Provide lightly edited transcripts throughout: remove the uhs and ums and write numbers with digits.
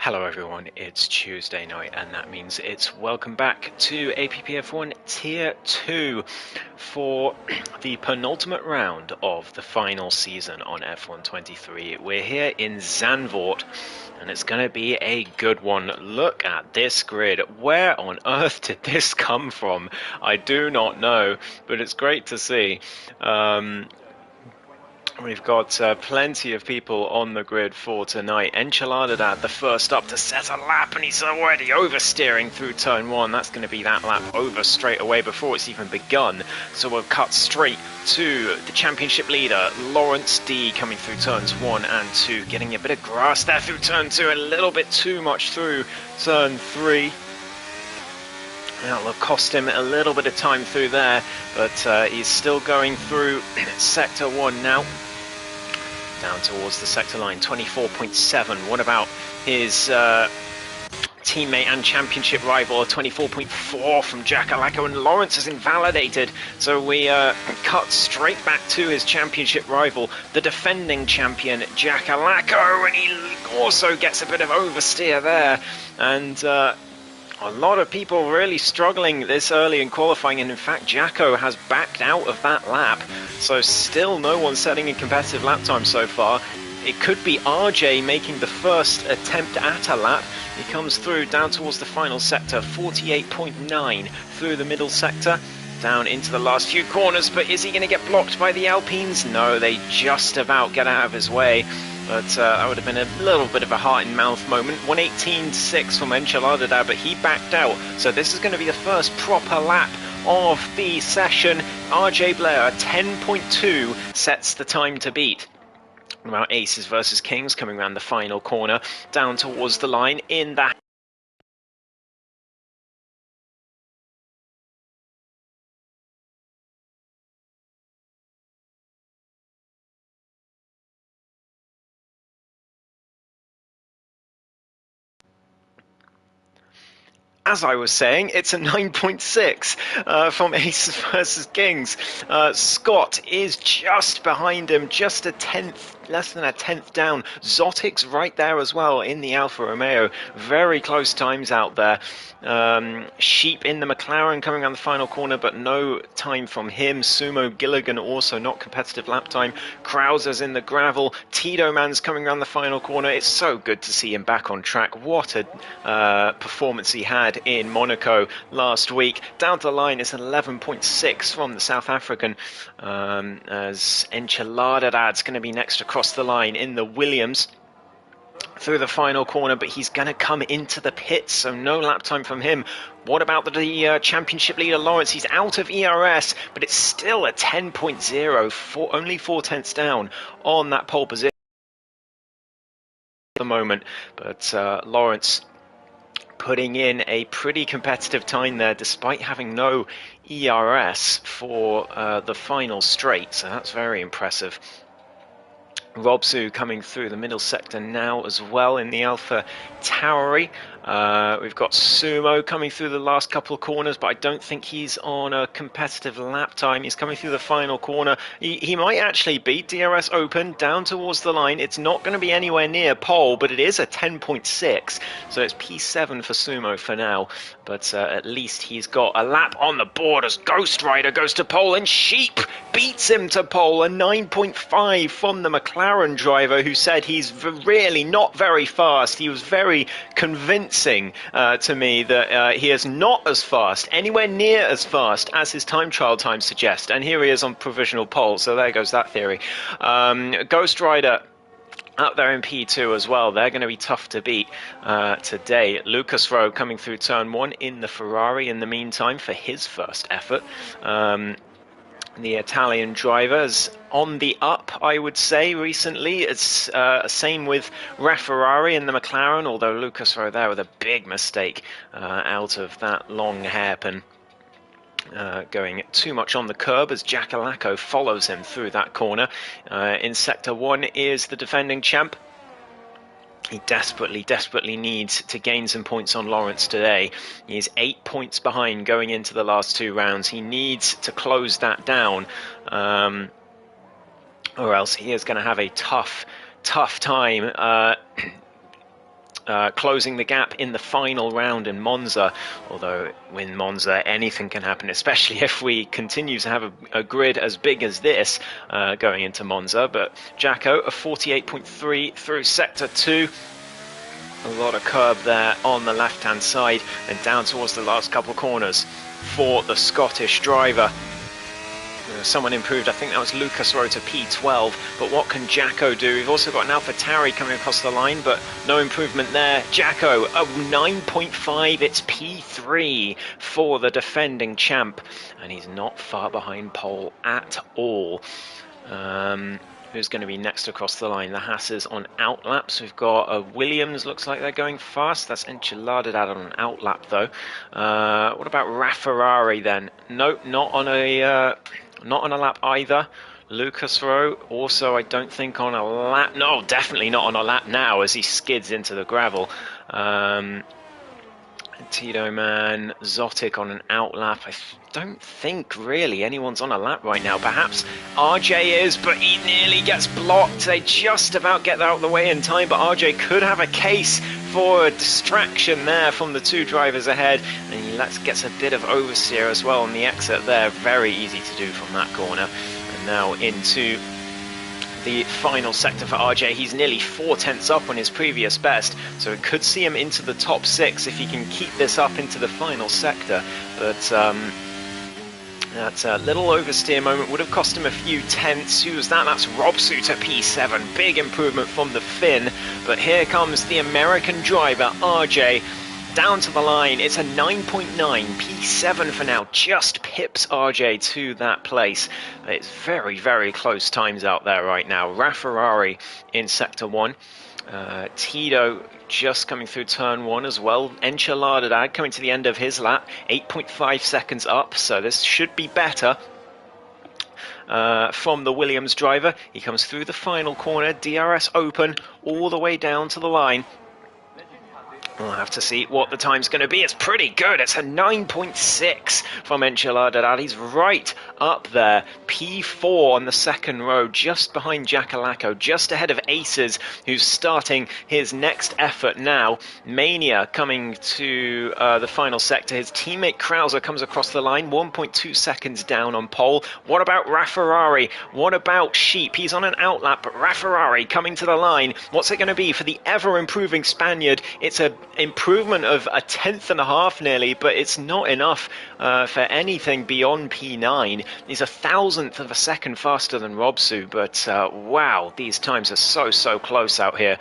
Hello everyone, it's Tuesday night and that means it's welcome back to APPF1 Tier 2 for the penultimate round of the final season on F1 23. We're here in Zandvoort and it's going to be a good one. Look at this grid. Where on earth did this come from? I do not know, but it's great to see. We've got plenty of people on the grid for tonight. Enchiladad, the first up to set a lap, and he's already oversteering through turn one. That's going to be that lap over straight away before it's even begun. So we'll cut straight to the championship leader, Lawrence D, coming through turns 1 and 2. Getting a bit of grass there through turn 2, a little bit too much through turn 3. That'll cost him a little bit of time through there, but he's still going through sector 1 now. Down towards the sector line, 24.7. What about his teammate and championship rival, 24.4 from Jack Alacco, and Lawrence is invalidated. So we cut straight back to his championship rival, the defending champion, Jack Alacco, and he also gets a bit of oversteer there. And a lot of people really struggling this early in qualifying, and in fact Jacko has backed out of that lap, so still no one setting a competitive lap time so far. It could be RJ making the first attempt at a lap. He comes through down towards the final sector, 48.9 through the middle sector, down into the last few corners, but is he going to get blocked by the Alpines? No, they just about get out of his way. But that would have been a little bit of a heart-in-mouth moment. 1:18.6 from Enchiladad, but he backed out. So this is going to be the first proper lap of the session. RJ Blair, 10.2, sets the time to beat. What about Aces versus Kings coming around the final corner, down towards the line in that. As I was saying, it's a 9.6 from Aces versus Kings. Scott is just behind him, just a tenth, less than a tenth down. Zotic's right there as well in the Alfa Romeo. Very close times out there. Sheep in the McLaren coming around the final corner, but no time from him. Sumo Gilligan also not competitive lap time. Krauser's in the gravel. Tito Man's coming around the final corner. It's so good to see him back on track. What a performance he had in Monaco last week. Down the line is an 11.6 from the South African, as Enchiladad's going to be next across the line in the Williams through the final corner, but he's going to come into the pits, so no lap time from him. What about the championship leader Lawrence? He's out of ERS, but it's still a 10.0, only 4 tenths down on that pole position at the moment. But Lawrence putting in a pretty competitive time there, despite having no ERS for the final straight, so that's very impressive. Robsu coming through the middle sector now as well in the Alpha Tauri. We've got Sumo coming through the last couple of corners, but I don't think he's on a competitive lap time. He's coming through the final corner. He might actually beat DRS Open down towards the line. It's not going to be anywhere near pole, but it is a 10.6, so it's P7 for Sumo for now. But at least he's got a lap on the board as Ghost Rider goes to pole, and Sheep beats him to pole, a 9.5 from the McLaren driver, who said he's really not very fast. He was very convincing to me that he is not as fast, anywhere near as fast as his time trial time suggests. And here he is on provisional pole, so there goes that theory. Ghost Rider out there in P2 as well. They're going to be tough to beat today. Lucas Rowe coming through turn 1 in the Ferrari in the meantime for his first effort. The Italian drivers on the up, I would say, recently. It's same with Ferrari and the McLaren, although Lucas Rowe there with a big mistake out of that long hairpin. Going too much on the curb as Jack Alacco follows him through that corner. In Sector 1 is the defending champ. He desperately needs to gain some points on Lawrence today. He is 8 points behind going into the last 2 rounds. He needs to close that down, or else he is going to have a tough time closing the gap in the final round in Monza. Although in Monza anything can happen, especially if we continue to have a grid as big as this going into Monza. But Jacko, a 48.3 through sector 2. A lot of curb there on the left-hand side and down towards the last couple of corners for the Scottish driver. Someone improved, I think that was Lucas Rowe to P12, but what can Jacko do? We've also got an AlphaTauri coming across the line, but no improvement there. Jacko, a 9.5, it's P3 for the defending champ, and he's not far behind pole at all. Who's going to be next across the line? The Haas's on outlaps. We've got Williams, looks like they're going fast. That's Enchiladad on an outlap though. What about Rafferrari then? No, not on a lap either. Lucas Rowe also, I don't think on a lap. No, definitely not on a lap now as he skids into the gravel. Tito Man, Zotic on an outlap. I don't think really anyone's on a lap right now. Perhaps RJ is, but he nearly gets blocked. They just about get out of the way in time, but RJ could have a case for a distraction there from the two drivers ahead, and he gets a bit of oversteer as well on the exit there. Very easy to do from that corner. And now into the final sector for RJ. He's nearly 4 tenths up on his previous best, so it could see him into the top 6 if he can keep this up into the final sector. But that little oversteer moment would have cost him a few tenths. Who was that? That's Robsu to P7. Big improvement from the Finn. But here comes the American driver, RJ. Down to the line, it's a 9.9, P7 for now, just pips RJ to that place. It's very, very close times out there right now. Rafferrari in sector 1. Tito just coming through turn 1 as well. Enchiladad coming to the end of his lap, 8.5 seconds up, so this should be better. From the Williams driver, he comes through the final corner, DRS open, all the way down to the line. We'll have to see what the time's going to be. It's pretty good. It's a 9.6 from Enchiladad. He's right up there. P4 on the second row, just behind Jackalacco, just ahead of Aces, who's starting his next effort now. Mania coming to the final sector. His teammate Krauser comes across the line, 1.2 seconds down on pole. What about Rafferrari? What about Sheep? He's on an outlap, but Rafferrari coming to the line. What's it going to be for the ever-improving Spaniard? It's a improvement of a 1/10 nearly, but it's not enough for anything beyond P9. He's 1,000th of a second faster than Robsu, but wow, these times are so close out here.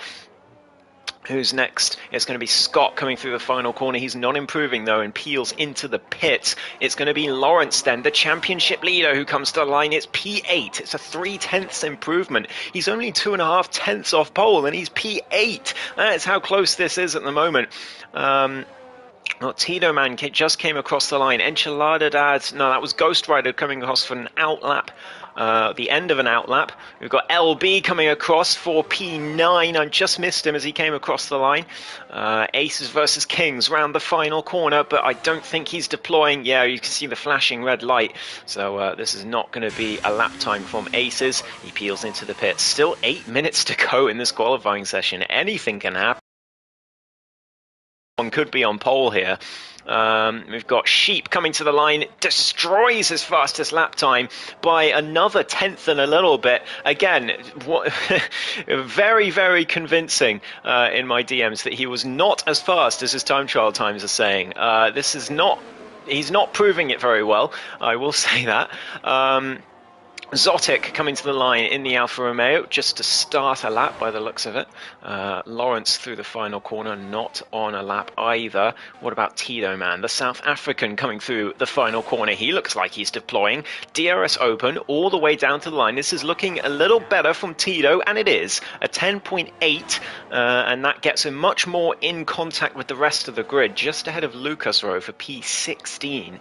Who's next? It's going to be Scott coming through the final corner. He's not improving though and peels into the pits. It's going to be Lawrence then, the championship leader, who comes to the line. It's P8. It's a 3/10 improvement. He's only 2.5 tenths off pole and he's P8. That's how close this is at the moment. Well, Tito Man just came across the line. Enchiladad, no, that was Ghost Rider coming across for an outlap. The end of an outlap. We've got LB coming across for P9. I just missed him as he came across the line. Aces versus Kings round the final corner, but I don't think he's deploying. Yeah, you can see the flashing red light. So this is not going to be a lap time from Aces. He peels into the pits. Still 8 minutes to go in this qualifying session. Anything can happen. One could be on pole here. We've got Sheep coming to the line, destroys his fastest lap time by another 1/10 and a little bit. Again, very convincing in my DMs that he was not as fast as his time trial times are saying. This is not, he's not proving it very well, I will say that. Zotic coming to the line in the Alfa Romeo just to start a lap by the looks of it. Lawrence through the final corner, not on a lap either. What about Tito Man, the South African, coming through the final corner? He looks like he's deploying. DRS open all the way down to the line. This is looking a little better from Tito, and it is a 10.8, and that gets him much more in contact with the rest of the grid, just ahead of Lucas Rowe for P16.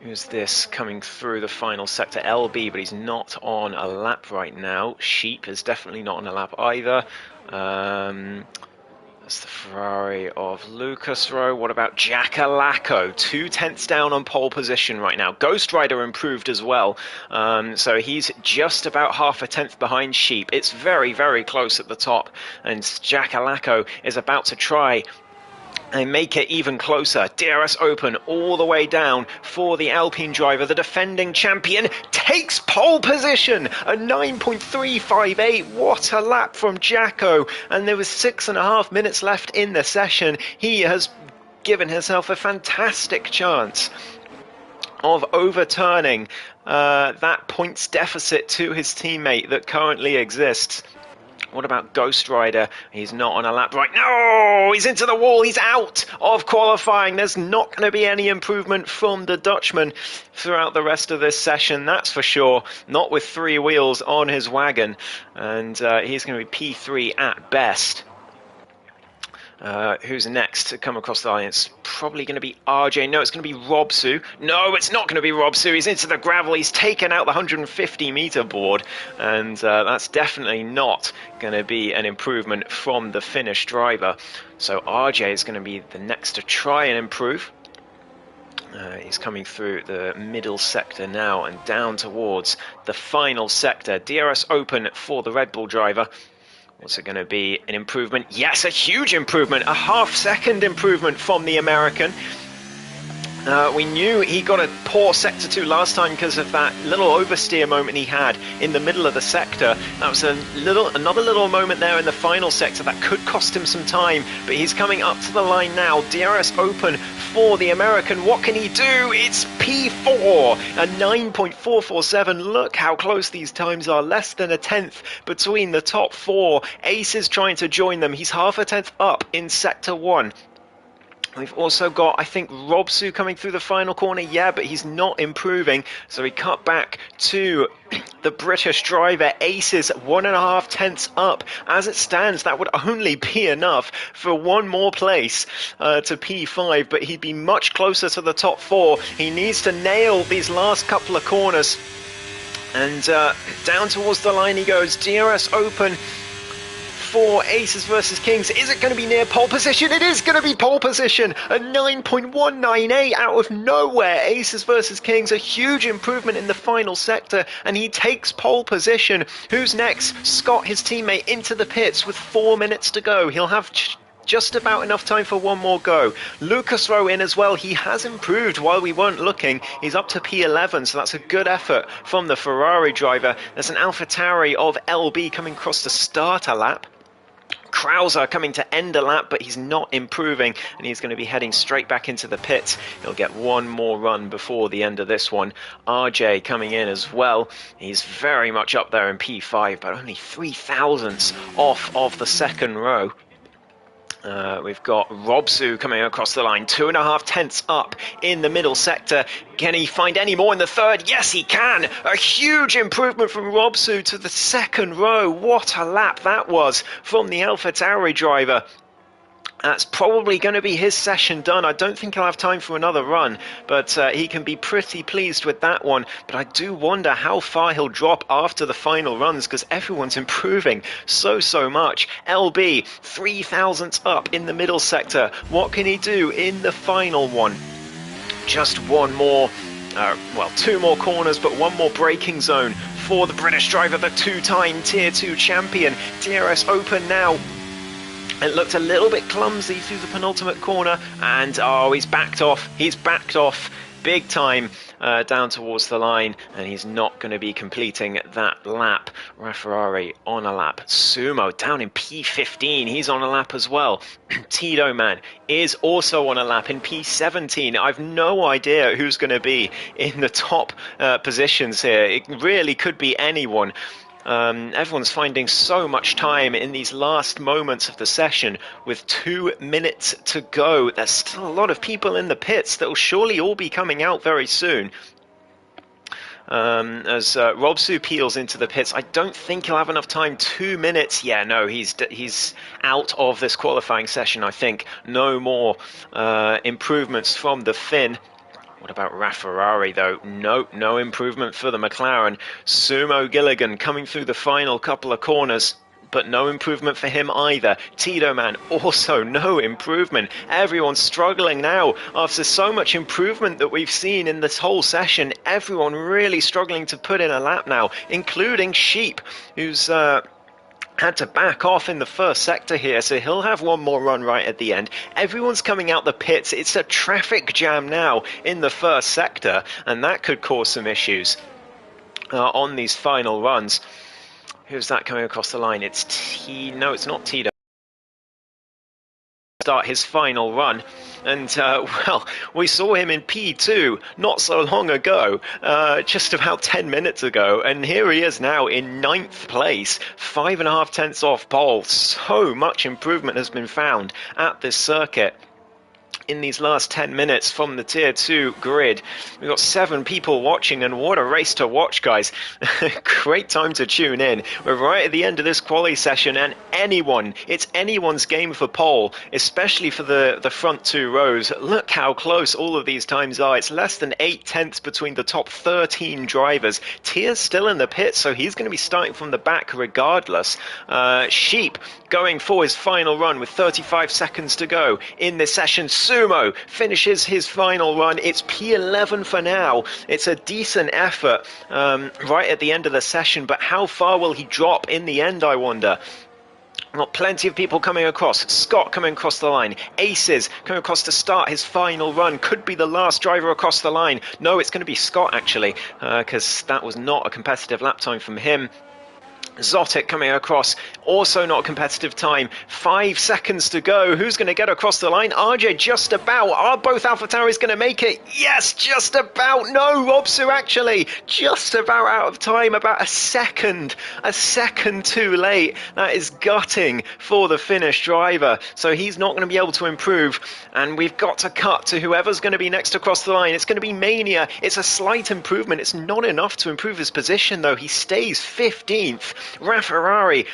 Who's this coming through the final sector? LB, but he's not on a lap right now. Sheep is definitely not on a lap either. That's the Ferrari of Lucas Rowe. What about Jack Alacco? 2/10 down on pole position right now. Ghost Rider improved as well. So he's just about half a tenth behind Sheep. It's very, very close at the top. And Jack Alacco is about to try and make it even closer. DRS Open all the way down for the Alpine driver. The defending champion takes pole position. A 9.358. What a lap from Jacko. And there was 6.5 minutes left in the session. He has given himself a fantastic chance of overturning that points deficit to his teammate that currently exists. What about Ghost Rider? He's not on a lap right now. He's into the wall. He's out of qualifying. There's not going to be any improvement from the Dutchman throughout the rest of this session, that's for sure. Not with 3 wheels on his wagon. And he's going to be P3 at best. Who's next to come across the line? It's probably going to be RJ. No, it's going to be Robsu. No, it's not going to be Robsu. He's into the gravel. He's taken out the 150-meter board. And that's definitely not going to be an improvement from the Finnish driver. So RJ is going to be the next to try and improve. He's coming through the middle sector now and down towards the final sector. DRS Open for the Red Bull driver. What's it going to be? An improvement? Yes, a huge improvement. A half-second improvement from the American. We knew he got a poor Sector 2 last time because of that little oversteer moment he had in the middle of the sector. That was another little moment there in the final sector that could cost him some time, but he's coming up to the line now. DRS Open for the American. What can he do? It's P4, a 9.447. Look how close these times are. Less than a tenth between the top 4. Ace is trying to join them. He's half a tenth up in Sector 1. We've also got, I think, Robsu coming through the final corner. Yeah, but he's not improving. So he cut back to the British driver. Ace is 1.5 tenths up. As it stands, that would only be enough for one more place to P5, but he'd be much closer to the top 4. He needs to nail these last couple of corners. And down towards the line he goes. DRS Open for Aces versus Kings. Is it going to be near pole position? It is going to be pole position. A 9.198 out of nowhere. Aces versus Kings. A huge improvement in the final sector, and he takes pole position. Who's next? Scott, his teammate, into the pits with 4 minutes to go. He'll have just about enough time for one more go. Lucas Rowe in as well. He has improved while we weren't looking. He's up to P11, so that's a good effort from the Ferrari driver. There's an AlphaTauri of LB coming across to start a lap. Krauser coming to end a lap, but he's not improving, and he's going to be heading straight back into the pits. He'll get one more run before the end of this one. RJ coming in as well. He's very much up there in P5, but only 3 thousandths off of the second row. We've got Robsu coming across the line, 2.5 tenths up in the middle sector. Can he find any more in the third? Yes, he can. A huge improvement from Robsu to the second row. What a lap that was from the AlphaTauri driver. That's probably going to be his session done. I don't think he'll have time for another run, but he can be pretty pleased with that one. But I do wonder how far he'll drop after the final runs, because everyone's improving so much. LB, 3 thousandths up in the middle sector. What can he do in the final one? Just one more, well, 2 more corners, but 1 more braking zone for the British driver, the 2-time Tier 2 champion. DRS Open now. It looked a little bit clumsy through the penultimate corner, and oh, he's backed off. He's backed off big time down towards the line, and he's not going to be completing that lap. Ferrari on a lap. Sumo down in P15. He's on a lap as well. Tito Man is also on a lap in P17. I've no idea who's going to be in the top positions here. It really could be anyone. Everyone's finding so much time in these last moments of the session with 2 minutes to go. There's still a lot of people in the pits that will surely all be coming out very soon. As Robsu peels into the pits, I don't think he'll have enough time. 2 minutes. Yeah, no, he's out of this qualifying session, I think. No more improvements from the Finn. What about Ferrari though? No improvement for the McLaren. Sumo Gilligan coming through the final couple of corners. but no improvement for him either. Tito Man, also no improvement. Everyone's struggling now after so much improvement that we've seen in this whole session. Everyone really struggling to put in a lap now, including Sheep, who's had to back off in the first sector here, so he'll have one more run right at the end. Everyone's coming out the pits. It's a traffic jam now in the first sector, and that could cause some issues on these final runs. Who's that coming across the line? No, it's not Tito. Start his final run, and well, we saw him in P2 not so long ago, just about 10 minutes ago, and here he is now in 9th place, 5.5 tenths off pole. So much improvement has been found at this circuit in these last 10 minutes from the Tier 2 grid. We've got 7 people watching, and what a race to watch, guys. Great time to tune in. We're right at the end of this quali session, and it's anyone's game for pole, especially for the front 2 rows. Look how close all of these times are. It's less than 8 tenths between the top 13 drivers. Tier's still in the pit, so he's going to be starting from the back regardless. Sheep going for his final run with 35 seconds to go in this session. Sumo finishes his final run. It's P11 for now. It's a decent effort right at the end of the session, but how far will he drop in the end, I wonder? Got plenty of people coming across. Scott coming across the line. Aces coming across to start his final run. Could be the last driver across the line. No, it's going to be Scott, actually, because that was not a competitive lap time from him. Zotic coming across, also not a competitive time. 5 seconds to go. Who's going to get across the line? RJ just about. Are both AlphaTauris going to make it? Yes, just about. No, Robsu actually just about out of time. About a second too late. That is gutting for the Finnish driver. So he's not going to be able to improve. And we've got to cut to whoever's going to be next across the line. It's going to be Mania. It's a slight improvement. It's not enough to improve his position, though. He stays 15th. Ferrari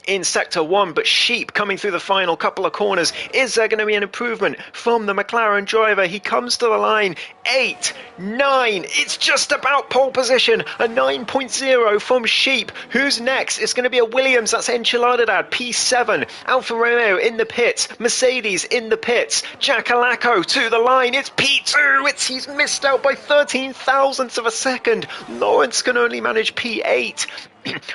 in sector 1, but Sheep coming through the final couple of corners. Is there going to be an improvement from the McLaren driver? He comes to the line. 8, 9, it's just about pole position. A 9.0 from Sheep. Who's next? It's going to be a Williams. That's Enchiladad, P7. Alfa Romeo in the pits. Mercedes in the pits. Jack Alaco to the line. It's P2. He's missed out by 13 thousandths of a second. Lawrence can only manage P8.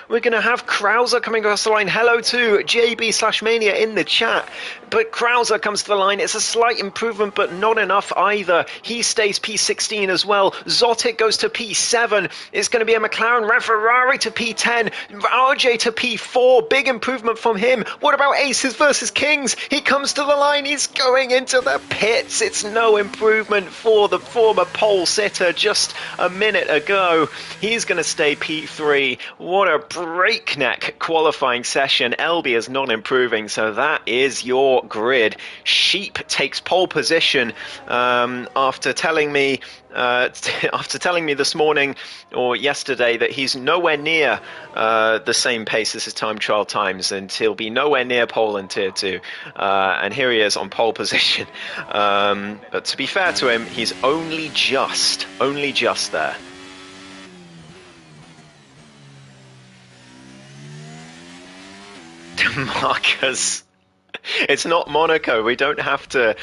We're going to have Krauser coming across the line. Hello to JB/Mania in the chat. But Krauser comes to the line. It's a slight improvement, but not enough either. He stays P16 as well. Zotic goes to P7. It's going to be a McLaren. Ferrari to P10. RJ to P4. Big improvement from him. What about Aces versus Kings? He comes to the line. He's going into the pits. It's no improvement for the former pole sitter just a minute ago. He's going to stay P3. What a breakneck qualifying session. LB is not improving, so that is your grid. Sheep takes pole position after telling me this morning or yesterday that he's nowhere near the same pace as his time trial times, and he'll be nowhere near pole in Tier 2. And here he is on pole position. But to be fair to him, he's only just there. Marcus, it's not Monaco. We don't have to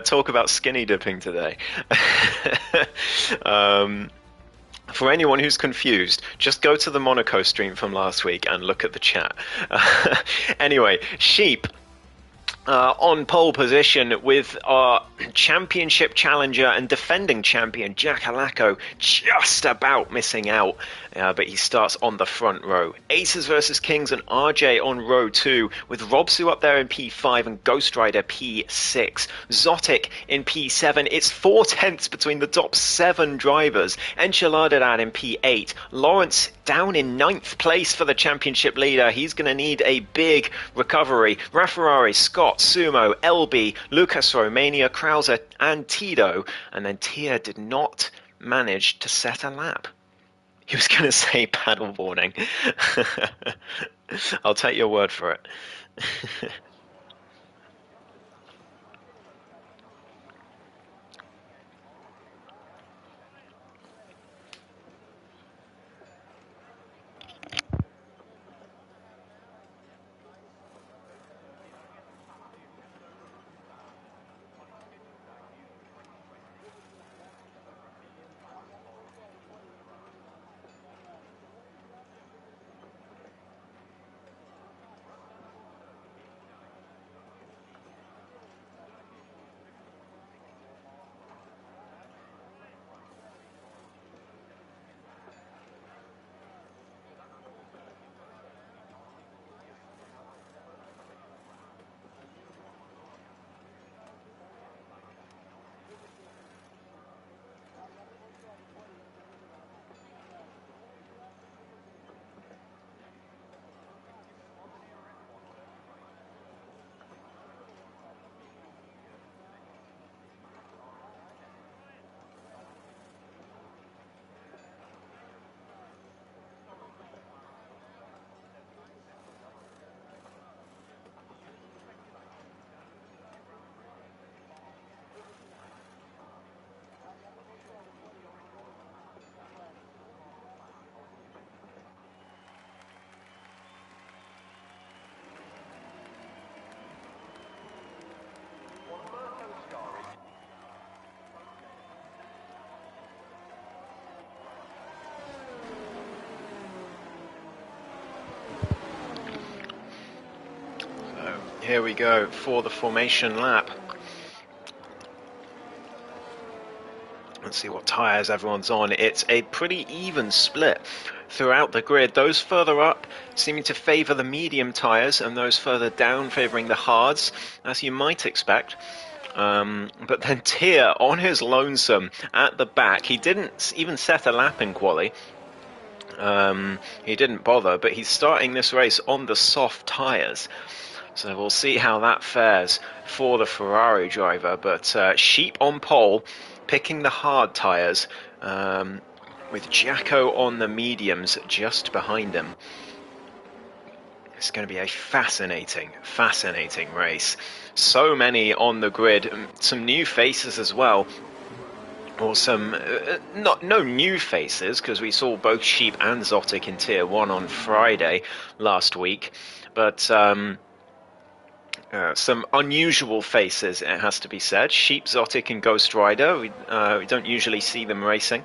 talk about skinny dipping today. For anyone who's confused, just go to the Monaco stream from last week and look at the chat. Anyway, Sheep on pole position with our championship challenger and defending champion Jack Alaco just about missing out, but he starts on the front row. Aces versus Kings and RJ on row 2 with Robsu up there in P5 and Ghost Rider P6. Zotic in P7. It's 4 tenths between the top 7 drivers. Enchiladad in P8. Lawrence down in 9th place for the championship leader. He's going to need a big recovery. Ferrari, Scott, Sumo, LB, Lucas Romania, Krauser and Tito. And then Tia did not manage to set a lap. He was going to say paddleboarding. I'll take your word for it. here we go for the formation lap. Let's see what tyres everyone's on. It's a pretty even split throughout the grid. Those further up seeming to favour the medium tyres, and those further down favouring the hards, as you might expect. But then Tier on his lonesome at the back. He didn't even set a lap in quali. He didn't bother, but he's starting this race on the soft tyres. So we'll see how that fares for the Ferrari driver. But Sheep on pole, picking the hard tyres, with Jacko on the mediums just behind him. It's going to be a fascinating race. So many on the grid, some new faces as well. Or some, no new faces, because we saw both Sheep and Zotic in Tier 1 on Friday last week. But some unusual faces, it has to be said. Sheep, Zotic and Ghost Rider, we don't usually see them racing.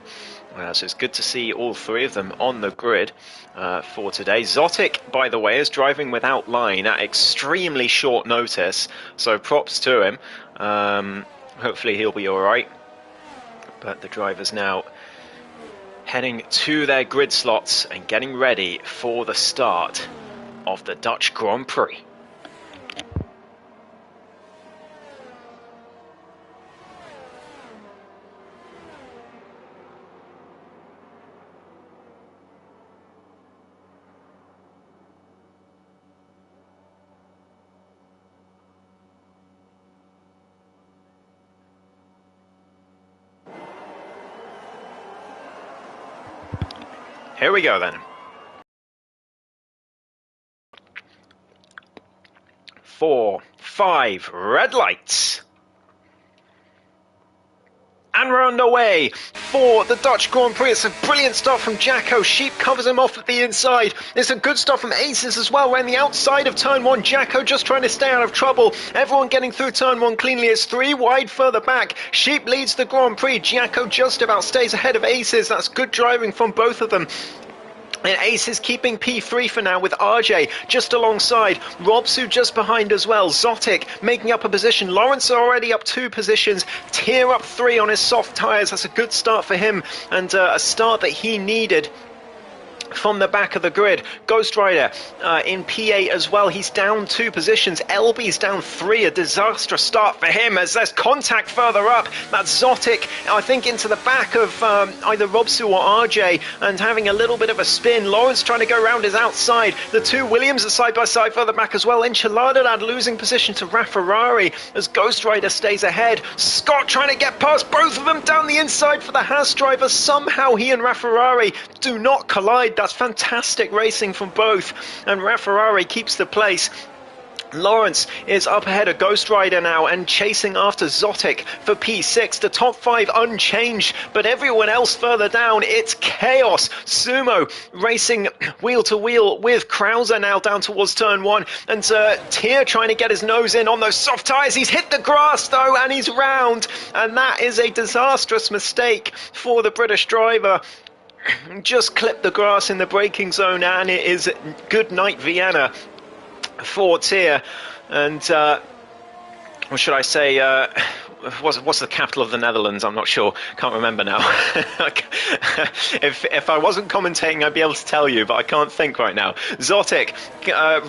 So it's good to see all three of them on the grid for today. Zotic, by the way, is driving without line at extremely short notice, so props to him. Hopefully he'll be alright. But the drivers now heading to their grid slots and getting ready for the start of the Dutch Grand Prix. Here we go then. 4, 5, red lights. And we're underway for the Dutch Grand Prix. It's a brilliant start from Jacko. Sheep covers him off at the inside. It's a good start from Aces as well. We're on the outside of turn 1. Jacko just trying to stay out of trouble. Everyone getting through turn 1 cleanly. It's 3 wide further back. Sheep leads the Grand Prix. Jacko just about stays ahead of Aces. That's good driving from both of them. And Ace is keeping P3 for now with RJ just alongside. Robsu just behind as well. Zotic making up a position. Lawrence already up 2 positions. Tier up 3 on his soft tyres. That's a good start for him, and a start that he needed from the back of the grid. Ghost Rider in P8 as well. He's down 2 positions. LB's down 3. A disastrous start for him as there's contact further up. That's Zotic, I think, into the back of either Robsu or RJ and having a little bit of a spin. Lawrence trying to go around his outside. The 2 Williams are side by side further back as well. Enchiladad losing position to Rafferrari as Ghost Rider stays ahead. Scott trying to get past both of them down the inside for the Haas driver. Somehow he and Rafferrari do not collide. That's fantastic racing from both, and Rafferrari keeps the place. Lawrence is up ahead of Ghost Rider now and chasing after Zotic for P6. The top 5 unchanged, but everyone else further down, it's chaos. Sumo racing wheel to wheel with Krauser now down towards turn 1, and Tier trying to get his nose in on those soft tyres. He's hit the grass though, and he's round, and that is a disastrous mistake for the British driver. Just clipped the grass in the braking zone, and it is good night Vienna for Tier. And what should I say, what's the capital of the Netherlands? I'm not sure, can't remember now. if I wasn't commentating I'd be able to tell you, but I can't think right now. Zotic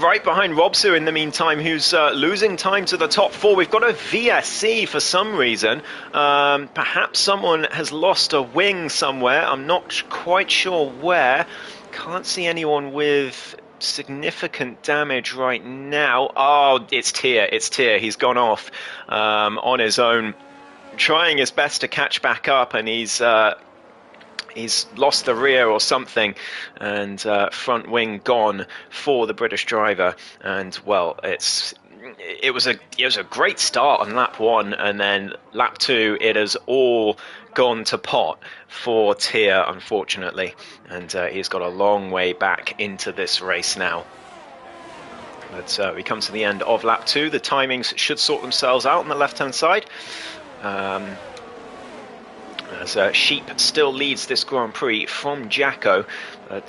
right behind Robsu in the meantime, who's losing time to the top 4. We've got a VSC for some reason. Perhaps someone has lost a wing somewhere. I'm not quite sure where. Can't see anyone with significant damage right now. Oh, it's Tier. He's gone off on his own, trying his best to catch back up, and he's lost the rear or something, and front wing gone for the British driver. And well, it was a great start on lap 1, and then lap 2 it has all gone to pot for Tier, unfortunately, and he's got a long way back into this race now. But we come to the end of lap 2. The timings should sort themselves out on the left hand side, as Sheep still leads this Grand Prix from Jacko, but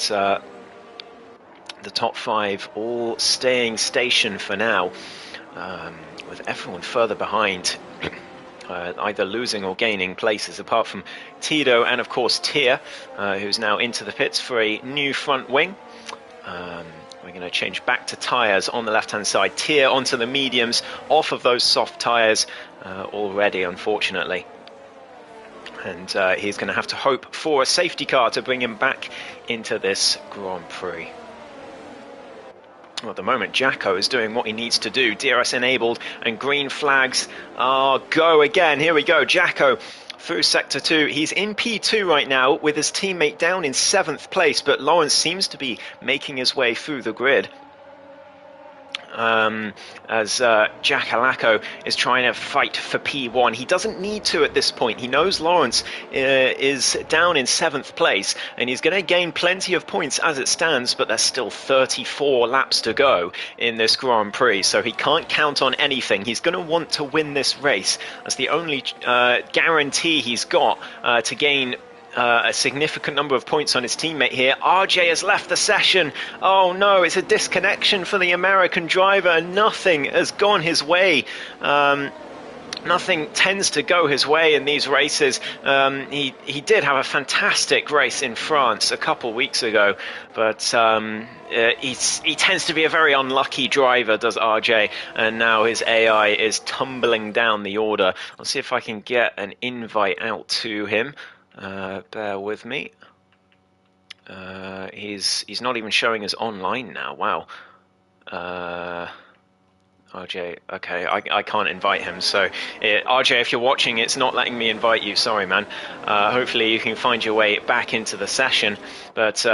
the top 5 all staying station for now. with everyone further behind, either losing or gaining places, apart from Tito and, of course, Tier, who's now into the pits for a new front wing. We're going to change back to tyres on the left-hand side. Tier onto the mediums, off of those soft tyres already, unfortunately. And he's going to have to hope for a safety car to bring him back into this Grand Prix. Well, at the moment, Jacko is doing what he needs to do. DRS enabled and green flags are go again. Here we go. Jacko through Sector 2. He's in P2 right now with his teammate down in 7th place, but Lawrence seems to be making his way through the grid. As Jack Alaco is trying to fight for P1. He doesn't need to at this point. He knows Lawrence is down in 7th place, and he's going to gain plenty of points as it stands, but there's still 34 laps to go in this Grand Prix, so he can't count on anything. He's going to want to win this race. That's the only guarantee he's got to gain a significant number of points on his teammate here. RJ has left the session. Oh no, it's a disconnection for the American driver. Nothing has gone his way. Nothing tends to go his way in these races. He did have a fantastic race in France a couple weeks ago, but he tends to be a very unlucky driver, does RJ, and now his AI is tumbling down the order. I'll see if I can get an invite out to him. Bear with me. He's not even showing us online now. Wow. RJ, okay, I can't invite him. So, RJ, if you're watching, it's not letting me invite you. Sorry, man. Hopefully you can find your way back into the session. But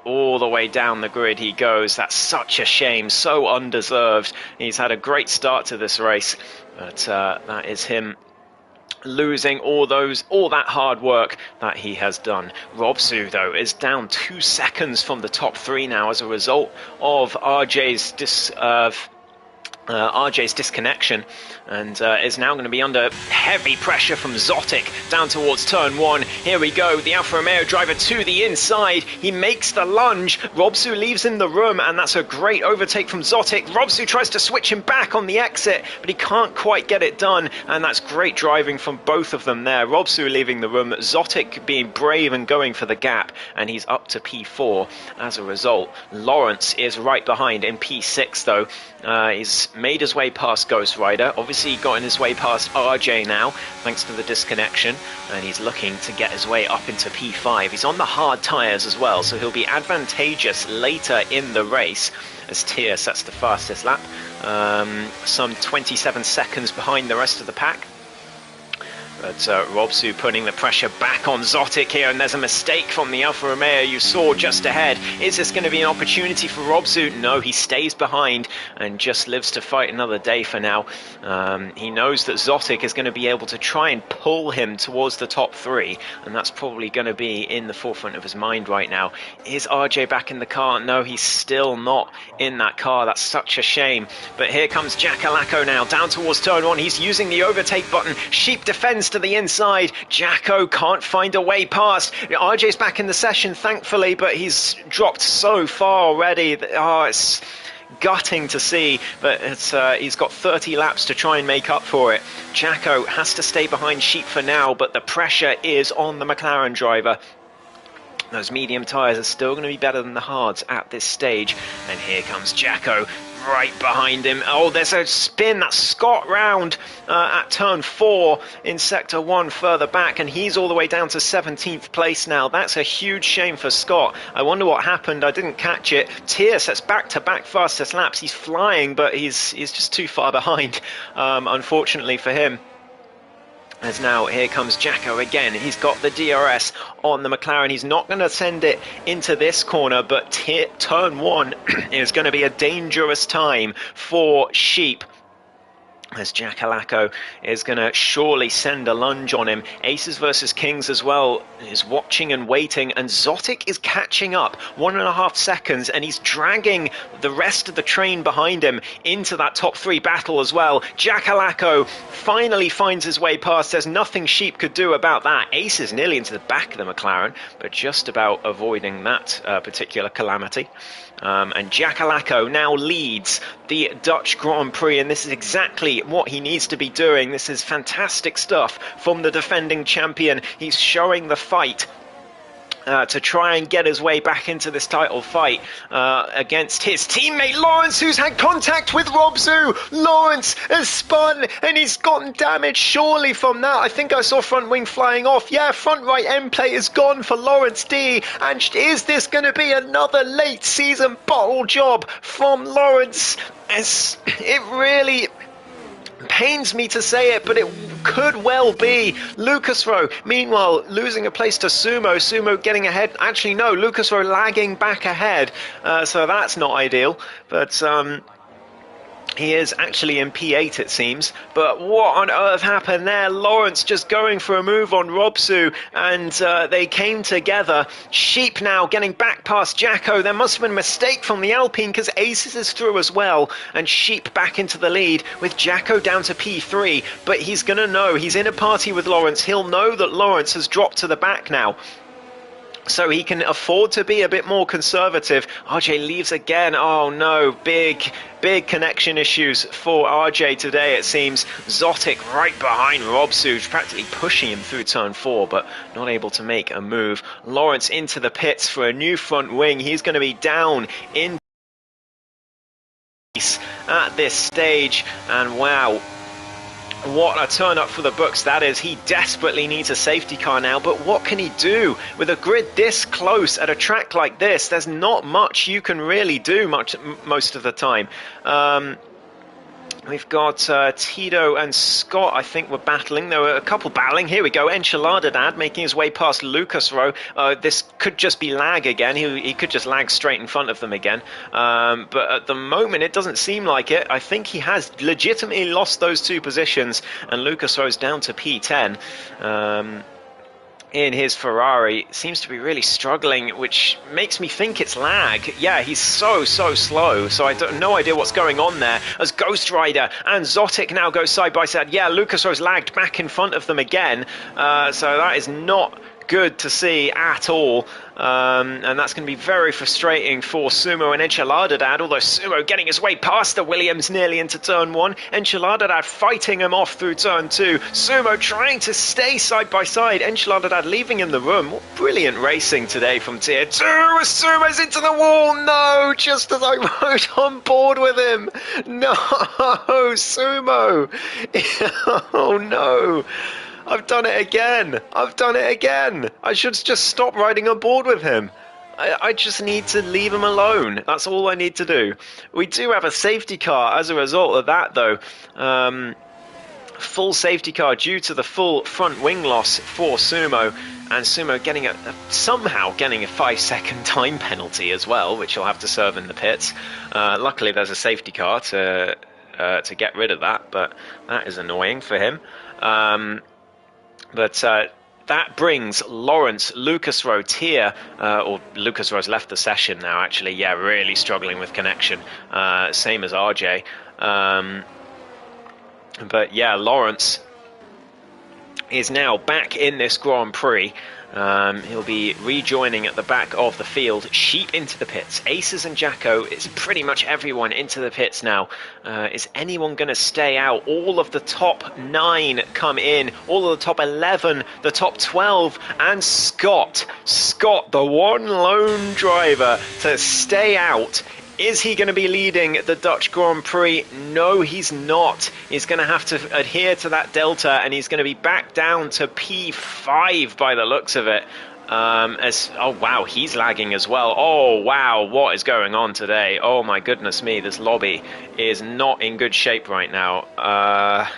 all the way down the grid he goes. That's such a shame. So undeserved. He's had a great start to this race. But that is him losing all that hard work that he has done. Robsu, though, is down 2 seconds from the top 3 now as a result of RJ's disconnection, and is now going to be under heavy pressure from Zotic down towards turn 1. Here we go, the Alfa Romeo driver to the inside. He makes the lunge. Robsu leaves in the room, and that's a great overtake from Zotic. Robsu tries to switch him back on the exit, but he can't quite get it done, and that's great driving from both of them there. Robsu leaving the room, Zotic being brave and going for the gap, and he's up to P4 as a result. Lawrence is right behind in P6, though. He's made his way past Ghost Rider. Obviously gotten his way past RJ now, thanks to the disconnection, and he's looking to get his way up into P5. He's on the hard tyres as well, so he'll be advantageous later in the race as Tier sets the fastest lap, some 27 seconds behind the rest of the pack. But Robsu putting the pressure back on Zotic here, and there's a mistake from the Alfa Romeo you saw just ahead. Is this going to be an opportunity for Robsu? No, he stays behind and just lives to fight another day for now. He knows that Zotic is going to be able to try and pull him towards the top 3, and that's probably going to be in the forefront of his mind right now. Is RJ back in the car? No, he's still not in that car. That's such a shame. But here comes Jack Alaco now, down towards turn 1. He's using the overtake button. Sheep defends to the inside. Jacko can't find a way past. RJ's back in the session, thankfully, but he's dropped so far already. Oh, it's gutting to see, but he's got 30 laps to try and make up for it. Jacko has to stay behind Sheep for now, but the pressure is on the McLaren driver. Those medium tyres are still going to be better than the hards at this stage. And here comes Jacko right behind him. Oh, there's a spin. That's Scott round at turn 4 in Sector 1 further back, and he's all the way down to 17th place now. That's a huge shame for Scott. I wonder what happened. I didn't catch it. Tier sets back-to-back fastest laps. He's flying, but he's just too far behind, unfortunately for him. As now, here comes Jacko again. He's got the DRS on the McLaren. He's not going to send it into this corner, but turn 1 is going to be a dangerous time for Sheep. as Jackalacco is going to surely send a lunge on him. Aces versus Kings as well is watching and waiting, and Zotic is catching up 1.5 seconds, and he's dragging the rest of the train behind him into that top 3 battle as well. Jackalacco finally finds his way past. There's nothing Sheep could do about that. Ace is nearly into the back of the McLaren, but just about avoiding that particular calamity. And Jackalacco now leads the Dutch Grand Prix, and this is exactly what he needs to be doing. This is fantastic stuff from the defending champion. He's showing the fight to try and get his way back into this title fight against his teammate Lawrence, who's had contact with Robzu. Lawrence has spun and he's gotten damage surely from that. I think I saw front wing flying off. Yeah, front right end plate is gone for Lawrence D. And is this going to be another late season bottle job from Lawrence? It really pains me to say it, but it could well be. Lucas Rowe, meanwhile, losing a place to Sumo. Sumo getting ahead. Actually, no, Lucas Rowe lagging back ahead. So that's not ideal. But he is actually in P8, it seems. But what on earth happened there? Lawrence just going for a move on Robsu, and they came together. Sheep now getting back past Jacko. There must have been a mistake from the Alpine, because Aces is through as well, and Sheep back into the lead with Jacko down to P3. But he's going to know, he's in a party with Lawrence. He'll know that Lawrence has dropped to the back now, so he can afford to be a bit more conservative. RJ leaves again. Oh no, big connection issues for RJ today, it seems. Zotic right behind Robsu, practically pushing him through turn 4, but not able to make a move. Lawrence into the pits for a new front wing. He's going to be down in at this stage, and wow, what a turn up for the books that is. He desperately needs a safety car now, but what can he do with a grid this close at a track like this? There's not much you can really do most of the time. We've got Tito and Scott, I think, were battling. There were a couple battling. Here we go. Enchilada Dad making his way past Lucas Rowe. This could just be lag again. He could just lag straight in front of them again. But at the moment, it doesn't seem like it. I think he has legitimately lost those 2 positions, and Lucas Rowe's down to P10. In his Ferrari, seems to be really struggling, which makes me think it's lag. Yeah, he's so slow, so I have no idea what's going on there, as Ghost Rider and Zotic now go side by side. Yeah, Lucas Rose lagged back in front of them again, so that is not good to see at all, and that's going to be very frustrating for Sumo and Enchilada Dad, although Sumo getting his way past the Williams nearly into turn 1, Enchilada Dad fighting him off through turn 2, Sumo trying to stay side by side, Enchilada Dad leaving him the room. What brilliant racing today from tier 2, Sumo's into the wall, no, just as I rode on board with him, no, Sumo, oh no, I've done it again. I should just stop riding on board with him. I just need to leave him alone. That's all I need to do. We do have a safety car as a result of that, though. Full safety car due to the full front wing loss for Sumo. And Sumo getting somehow getting a 5-second time penalty as well, which he'll have to serve in the pits. Luckily, there's a safety car to get rid of that, but that is annoying for him. But that brings Lawrence, Lucas Rowe, Tier, or Lucas Rowe's left the session now, actually. Yeah, really struggling with connection. Same as RJ. But yeah, Lawrence is now back in this Grand Prix. He'll be rejoining at the back of the field. Sheep into the pits. Aces and Jacko, it's pretty much everyone into the pits now. Is anyone going to stay out? All of the top 9 come in. All of the top 11, the top 12, and Scott. Scott, the one lone driver to stay out. Is he going to be leading the Dutch Grand Prix? No, he's not. He's going to have to adhere to that delta, and he's going to be back down to P5 by the looks of it. Oh, wow, he's lagging as well. Oh, wow, what is going on today? Oh, my goodness me, this lobby is not in good shape right now.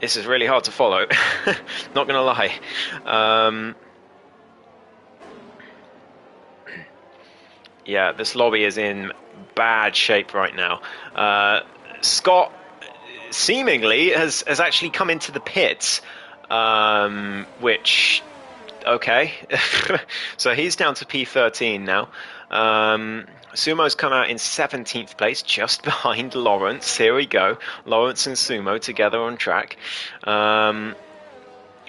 This is really hard to follow. Not going to lie. Yeah, this lobby is in bad shape right now. Scott seemingly has actually come into the pits, which, okay. So he's down to P13 now. Sumo's come out in 17th place, just behind Lawrence. Here we go. Lawrence and Sumo together on track.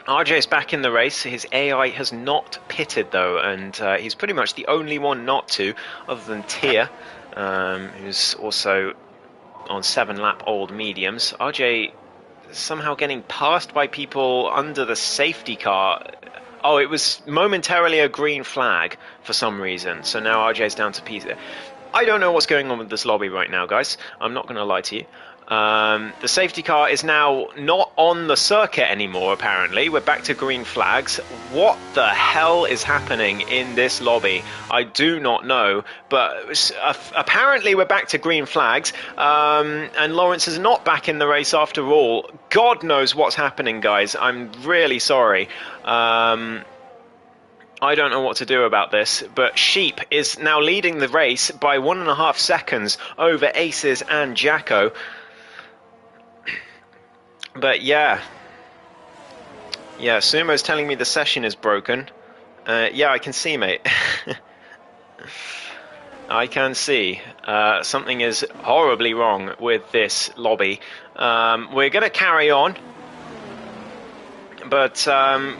RJ's back in the race. His AI has not pitted, though, and he's pretty much the only one not to, other than Tia, who's also on 7-lap old mediums. RJ somehow getting passed by people under the safety car. Oh, it was momentarily a green flag for some reason. So now RJ's down to P. I don't know what's going on with this lobby right now, guys. I'm not going to lie to you. The safety car is now not on the circuit anymore, apparently. We're back to green flags. What the hell is happening in this lobby? I do not know, but apparently we're back to green flags, and Lawrence is not back in the race after all. God knows what's happening, guys. I'm really sorry. I don't know what to do about this, but Sheep is now leading the race by 1.5 seconds over Aces and Jacko. But yeah, Sumo's telling me the session is broken. Yeah, I can see, mate. I can see. Something is horribly wrong with this lobby. We're going to carry on, but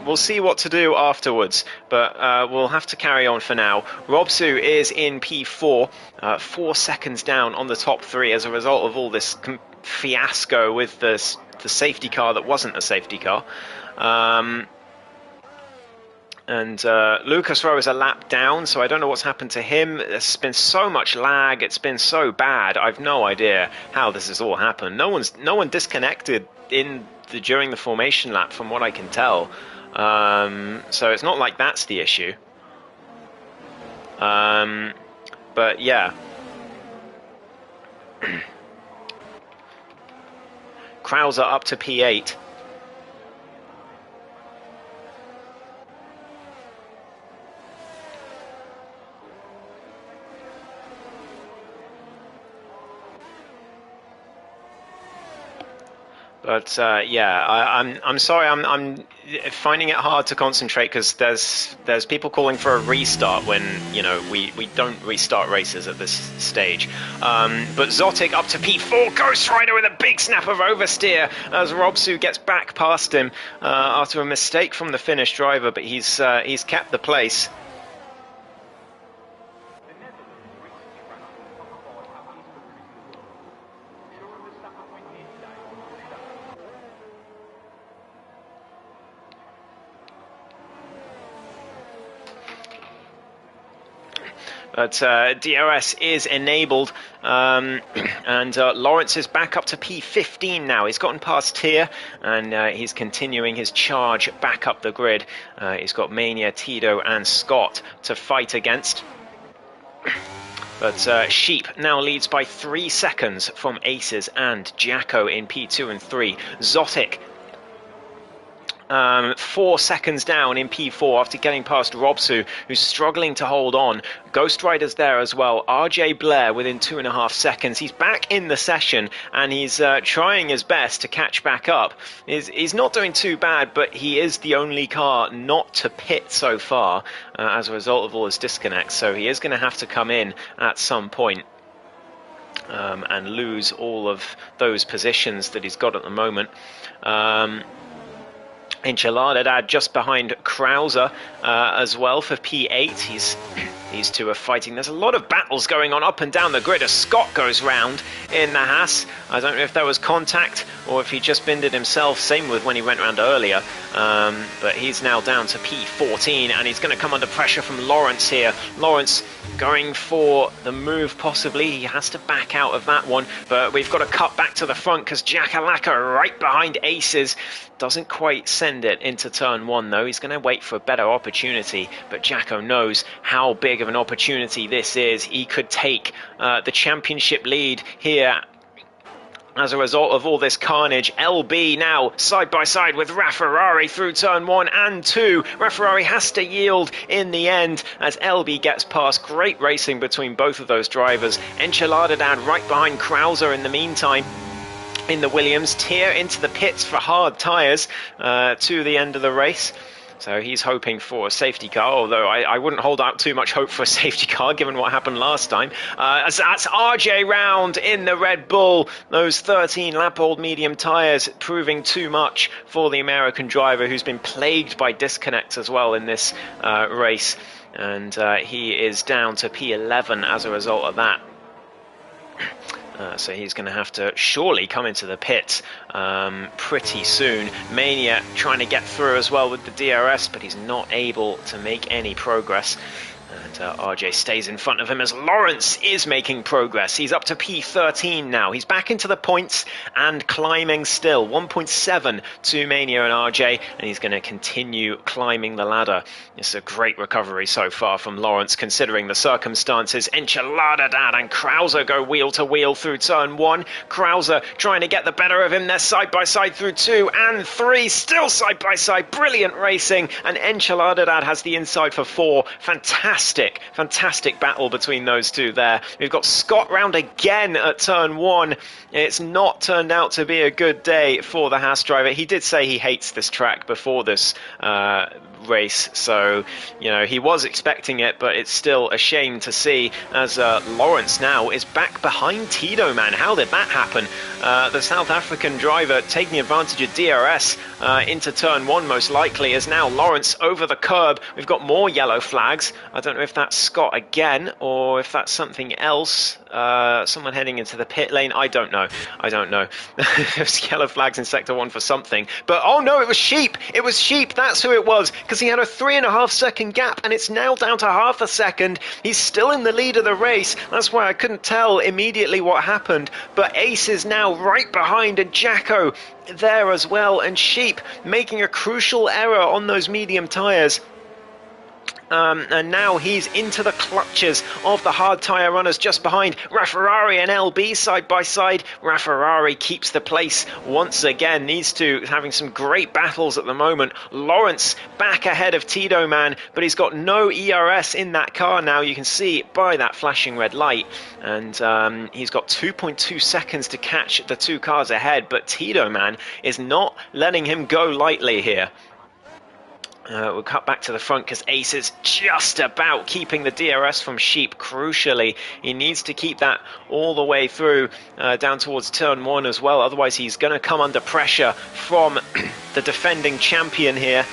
we'll see what to do afterwards. But we'll have to carry on for now. Robsu is in P4, 4 seconds down on the top 3 as a result of all this fiasco with the safety car that wasn't a safety car. And Lucas Rowe is a lap down, so I don't know what's happened to him. There's been so much lag, it's been so bad. I've no idea how this has all happened. No one disconnected during the formation lap, from what I can tell. So it's not like that's the issue. But yeah. Krauser up to P8. But yeah, I'm sorry. I'm finding it hard to concentrate because there's people calling for a restart when we don't restart races at this stage. But Zotic up to P4, Ghost Rider with a big snap of oversteer as Robsu gets back past him after a mistake from the Finnish driver, but he's kept the place. But DRS is enabled, and Lawrence is back up to P15 now. He's gotten past Tier, and he's continuing his charge back up the grid. He's got Mania, Tito, and Scott to fight against. But Sheep now leads by 3 seconds from Aces and Jacko in P2 and 3. Zotic 4 seconds down in P4 after getting past Robsu, who's struggling to hold on. Ghost Rider's there as well. RJ Blair within 2.5 seconds. He's back in the session, and he's trying his best to catch back up. He's not doing too bad, but he is the only car not to pit so far as a result of all his disconnects. So he is going to have to come in at some point and lose all of those positions that he's got at the moment. Enchiladad just behind Krauser as well for P8. These two are fighting. There's a lot of battles going on up and down the grid as Scott goes round in the Haas. I don't know if there was contact or if he just binned it himself. Same with when he went round earlier. But he's now down to P14 and he's going to come under pressure from Lawrence here. Lawrence going for the move possibly. He has to back out of that one. But we've got to cut back to the front because Jackalaka right behind Aces. Doesn't quite send it into turn 1 though. He's going to wait for a better opportunity, but Jacko knows how big of an opportunity this is. He could take the championship lead here as a result of all this carnage. LB now side by side with Rafferrari through turn 1 and 2. Rafferrari has to yield in the end as LB gets past. Great racing between both of those drivers. Enchiladad right behind Krauser in the meantime. in the Williams. Tier into the pits for hard tyres to the end of the race. So he's hoping for a safety car, although I wouldn't hold out too much hope for a safety car given what happened last time. As that's RJ round in the Red Bull. Those 13-lap-old medium tyres proving too much for the American driver, who's been plagued by disconnects as well in this race. And he is down to P11 as a result of that. So he's going to have to surely come into the pits pretty soon. Mania trying to get through as well with the DRS, but he's not able to make any progress. And RJ stays in front of him as Lawrence is making progress. He's up to P13 now. He's back into the points and climbing still. 1.7 to Mania and RJ, and he's going to continue climbing the ladder. It's a great recovery so far from Lawrence, considering the circumstances. Enchilada Dad and Krauser go wheel to wheel through turn 1. Krauser trying to get the better of him. They're side by side through 2 and 3. Still side by side. Brilliant racing. And Enchilada Dad has the inside for 4. Fantastic battle between those two there. We've got Scott round again at turn 1. It's not turned out to be a good day for the Haas driver. He did say he hates this track before this race, so you know he was expecting it, but it's still a shame to see as Lawrence now is back behind Tito, man. How did that happen? The South African driver taking advantage of DRS into turn 1 most likely, is now Lawrence over the curb. We've got more yellow flags. I don't know if that's Scott again or if that's something else. Someone heading into the pit lane. I don't know. There's yellow flags in sector 1 for something, but oh no, it was Sheep. That's who it was, because he had a 3.5 second gap and it's now down to half a second. He's still in the lead of the race. That's why I couldn't tell immediately what happened, but Ace is now right behind, and Jacko there as well, and Sheep making a crucial error on those medium tyres. And now he's into the clutches of the hard tyre runners just behind. Rafferrari and LB side by side. Rafferrari keeps the place once again. These two having some great battles at the moment. Lawrence back ahead of Tito, man, but he's got no ERS in that car now. You can see by that flashing red light. And he's got 2.2 seconds to catch the two cars ahead. But Tito, man, is not letting him go lightly here. We'll cut back to the front because Ace is just about keeping the DRS from Sheep. Crucially, he needs to keep that all the way through down towards turn 1 as well. Otherwise, he's going to come under pressure from the defending champion here.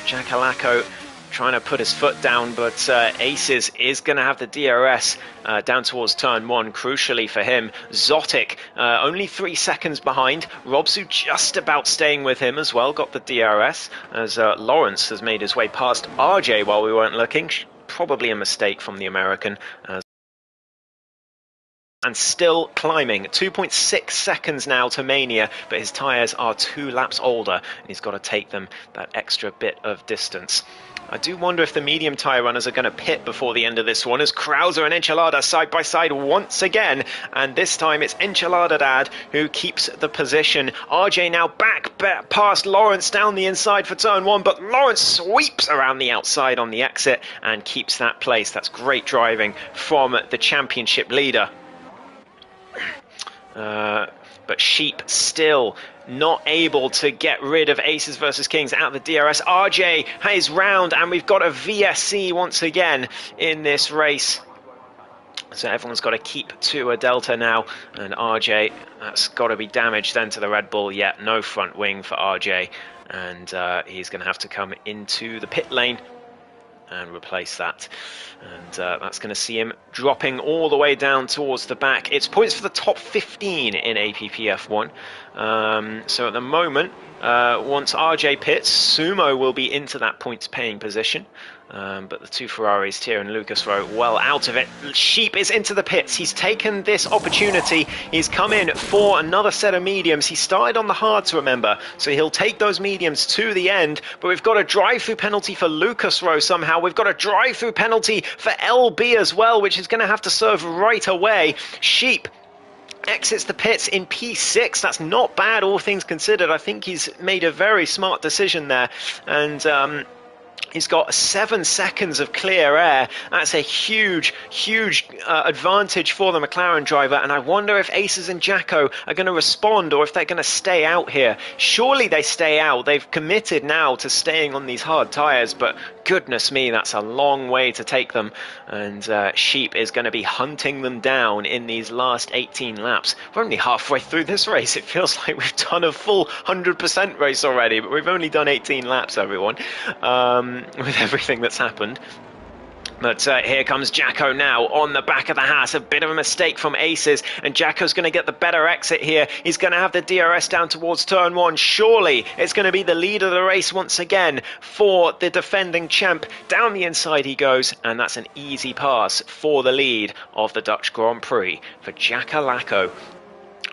Jackalacco trying to put his foot down, but Aces is going to have the DRS down towards turn 1, crucially for him. Zotic only 3 seconds behind. Robsu just about staying with him as well, got the DRS, as Lawrence has made his way past RJ while we weren't looking. Probably a mistake from the American. And still climbing. 2.6 seconds now to Mania, but his tyres are 2 laps older, and he's got to take them that extra bit of distance. I do wonder if the medium tyre runners are going to pit before the end of this one, as Krauser and Enchilada side by side once again, and this time it's Enchilada Dad who keeps the position. RJ now back past Lawrence down the inside for turn 1, but Lawrence sweeps around the outside on the exit and keeps that place. That's great driving from the championship leader. But Sheep still not able to get rid of Aces versus Kings out of the DRS. RJ is round, and we've got a VSC once again in this race. So everyone's got to keep to a delta now, and RJ, that's got to be damaged then to the Red Bull. Yeah, no front wing for RJ, and he's going to have to come into the pit lane and replace that, and that's going to see him dropping all the way down towards the back. It's points for the top 15 in APPF1. So at the moment, once RJ pits, Sumo will be into that points paying position. But the two Ferraris, Tier and Lucas Rowe, well out of it. Sheep is into the pits. He's taken this opportunity. He's come in for another set of mediums. He started on the hards, remember, so he'll take those mediums to the end. But we've got a drive-through penalty for Lucas Rowe somehow. We've got a drive-through penalty for LB as well, which is going to have to serve right away. Sheep exits the pits in P6. That's not bad, all things considered. I think he's made a very smart decision there. And He's got 7 seconds of clear air. That's a huge advantage for the McLaren driver, and I wonder if Aces and Jacko are going to respond or if they're going to stay out here. Surely they stay out. They've committed now to staying on these hard tyres, but goodness me, that's a long way to take them, and Sheep is going to be hunting them down in these last 18 laps. We're only halfway through this race. It feels like we've done a full 100% race already, but we've only done 18 laps, everyone. With everything that's happened. But here comes Jacko now on the back of the Haas. A bit of a mistake from Aces, and Jacko's going to get the better exit here. He's going to have the DRS down towards turn 1. Surely it's going to be the lead of the race once again for the defending champ. Down the inside he goes, and that's an easy pass for the lead of the Dutch Grand Prix for Jacko Lacko.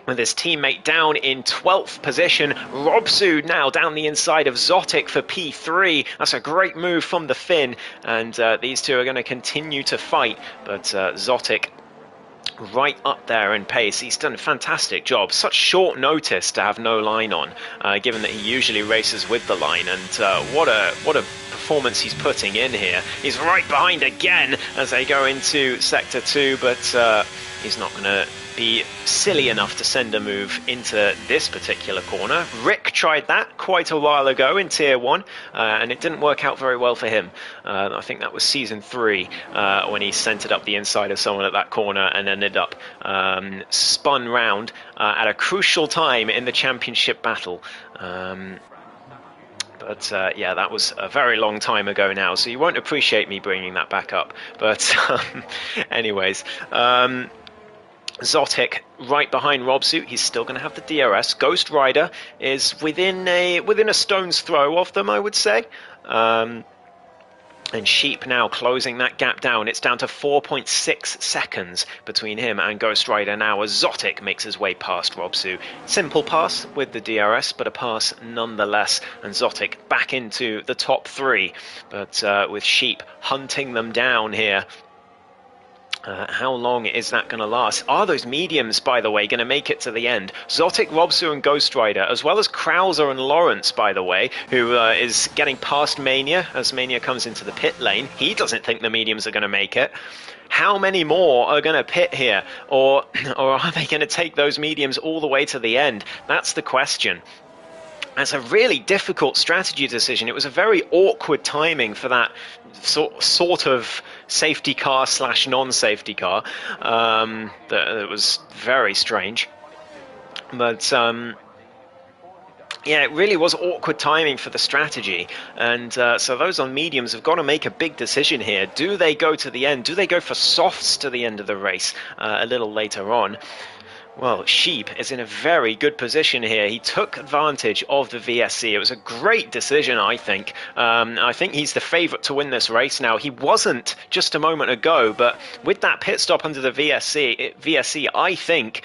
With his teammate down in 12th position. Robsu now down the inside of Zotic for P3. That's a great move from the Finn, and these two are going to continue to fight, but Zotic right up there in pace. He's done a fantastic job. Such short notice to have no line on, given that he usually races with the line, and what a performance he's putting in here. He's right behind again as they go into Sector 2, but he's not going to be silly enough to send a move into this particular corner. Rick tried that quite a while ago in Tier 1, and it didn't work out very well for him. I think that was Season 3 when he sent it up the inside of someone at that corner and ended up spun round at a crucial time in the championship battle. But yeah, that was a very long time ago now, so you won't appreciate me bringing that back up. But anyways, Zotic right behind Robsu. He's still going to have the DRS. Ghost Rider is within a stone's throw of them, I would say. And Sheep now closing that gap down. It's down to 4.6 seconds between him and Ghost Rider now as Zotic makes his way past Robsu. Simple pass with the DRS, but a pass nonetheless. And Zotic back into the top 3, but with Sheep hunting them down here. How long is that going to last? Are those mediums, by the way, going to make it to the end? Zotic, Robsu and Ghost Rider, as well as Krauser and Lawrence, by the way, who is getting past Mania as Mania comes into the pit lane. He doesn't think the mediums are going to make it. How many more are going to pit here? Or are they going to take those mediums all the way to the end? That's the question. That's a really difficult strategy decision. It was a very awkward timing for that sort of safety car / non-safety car. That was very strange. But yeah, it really was awkward timing for the strategy. And so those on mediums have got to make a big decision here. Do they go to the end? Do they go for softs to the end of the race a little later on? Well, Sheep is in a very good position here. He took advantage of the VSC. It was a great decision, I think. I think he's the favourite to win this race now. He wasn't just a moment ago, but with that pit stop under the VSC, I think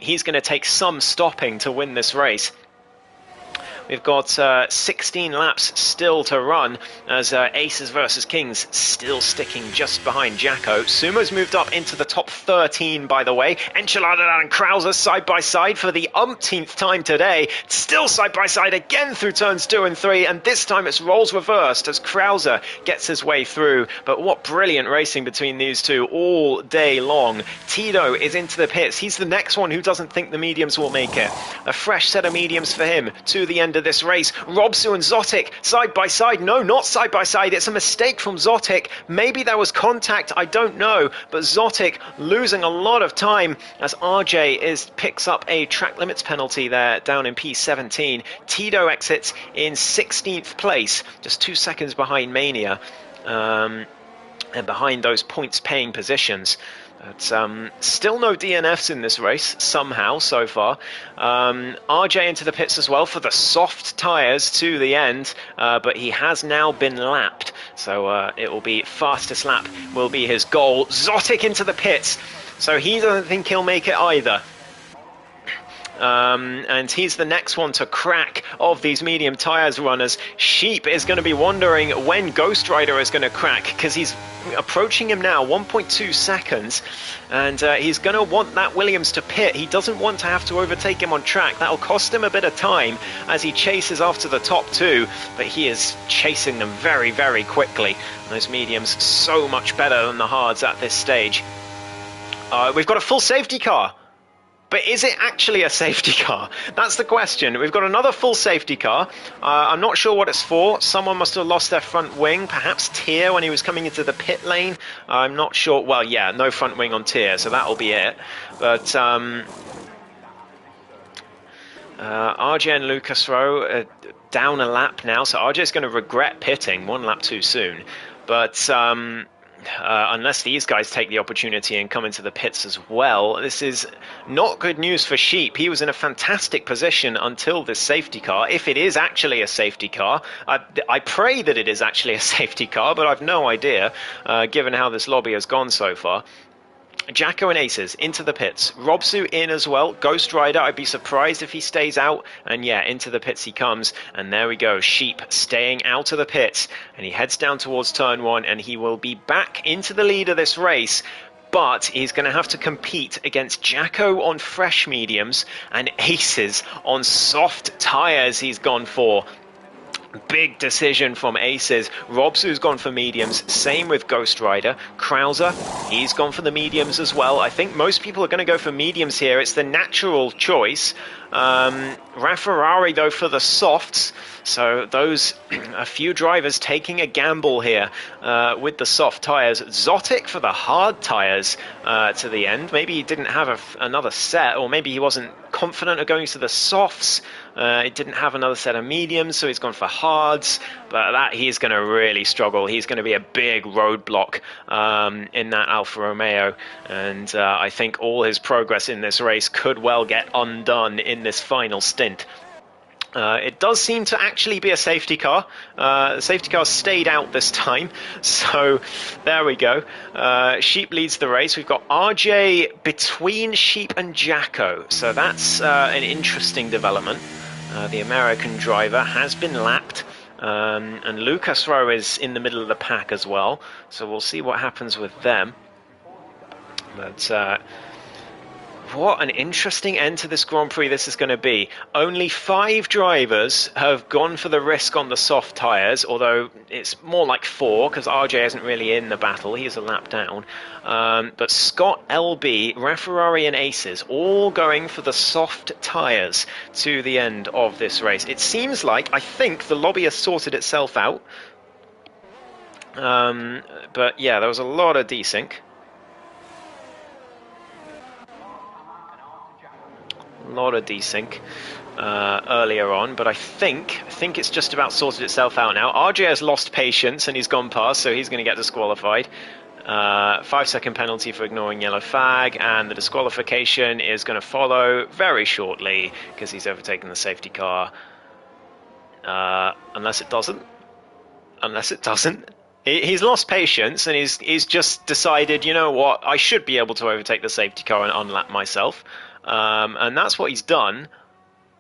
he's going to take some stopping to win this race. We've got 16 laps still to run as Aces versus Kings still sticking just behind Jacko. Sumo's moved up into the top 13, by the way. Enchilada and Krauser side by side for the umpteenth time today. Still side by side again through turns 2 and 3, and this time it's roles reversed as Krauser gets his way through. But what brilliant racing between these two all day long. Tito is into the pits. He's the next one who doesn't think the mediums will make it. A fresh set of mediums for him to the end of this race. Robsu and Zotic side by side. No, not side by side. It's a mistake from Zotic. Maybe there was contact, I don't know, but Zotic losing a lot of time as RJ picks up a track limits penalty there down in P17. Tito exits in 16th place, just 2 seconds behind Mania, and behind those points paying positions. But still no DNFs in this race, somehow, so far. RJ into the pits as well for the soft tyres to the end, but he has now been lapped. So it will be fastest lap will be his goal. Zotic into the pits, so he doesn't think he'll make it either. And he's the next one to crack of these medium tyres runners. Sheep is going to be wondering when Ghost Rider is going to crack, because he's approaching him now, 1.2 seconds, and he's going to want that Williams to pit. He doesn't want to have to overtake him on track. That'll cost him a bit of time as he chases after the top two, but he is chasing them very, very quickly. Those mediums so much better than the hards at this stage. We've got a full safety car. But is it actually a safety car? That's the question. We've got another full safety car. I'm not sure what it's for. Someone must have lost their front wing. Perhaps Tier when he was coming into the pit lane. I'm not sure. Well, yeah, no front wing on Tier, so that'll be it. But RJ and Lucas Rowe down a lap now. So RJ's going to regret pitting 1 lap too soon. But unless these guys take the opportunity and come into the pits as well, this is not good news for Sheep. He was in a fantastic position until this safety car. If it is actually a safety car, I pray that it is actually a safety car, but I've no idea, given how this lobby has gone so far. Jacko and Aces into the pits. Robsu in as well. Ghost Rider, I'd be surprised if he stays out. And yeah, into the pits he comes. And there we go. Sheep staying out of the pits. And he heads down towards turn 1. And he will be back into the lead of this race. But he's going to have to compete against Jacko on fresh mediums and Aces on soft tyres he's gone for. Big decision from Aces. Robsu's gone for mediums. Same with Ghost Rider. Krauser, he's gone for the mediums as well. I think most people are going to go for mediums here. It's the natural choice. Rafferrari, though, for the softs. So those, a few drivers taking a gamble here with the soft tyres. Zotic for the hard tyres to the end. Maybe he didn't have another set, or maybe he wasn't confident of going to the softs. It didn't have another set of mediums, so he's gone for hards. But that he's going to really struggle. He's going to be a big roadblock in that Alfa Romeo. And I think all his progress in this race could well get undone in this final stint. It does seem to actually be a safety car. The safety car stayed out this time. So there we go. Sheep leads the race. We've got RJ between Sheep and Jacko. So that's an interesting development. The American driver has been lapped. And Lucas Rowe is in the middle of the pack as well. So we'll see what happens with them. But what an interesting end to this Grand Prix this is going to be. Only 5 drivers have gone for the risk on the soft tyres, although it's more like 4 because RJ isn't really in the battle. He's a lap down. But Scott, LB, Rafferrari and Aces all going for the soft tyres to the end of this race. It seems like, I think, the lobby has sorted itself out. But yeah, there was a lot of desync. A lot of desync earlier on, but I think it's just about sorted itself out now. RJ has lost patience and he's gone past, so he's going to get disqualified. 5-second penalty for ignoring yellow flag, and the disqualification is going to follow very shortly because he's overtaken the safety car. Unless it doesn't. He's lost patience and he's just decided, you know what, I should be able to overtake the safety car and unlap myself. And that's what he's done.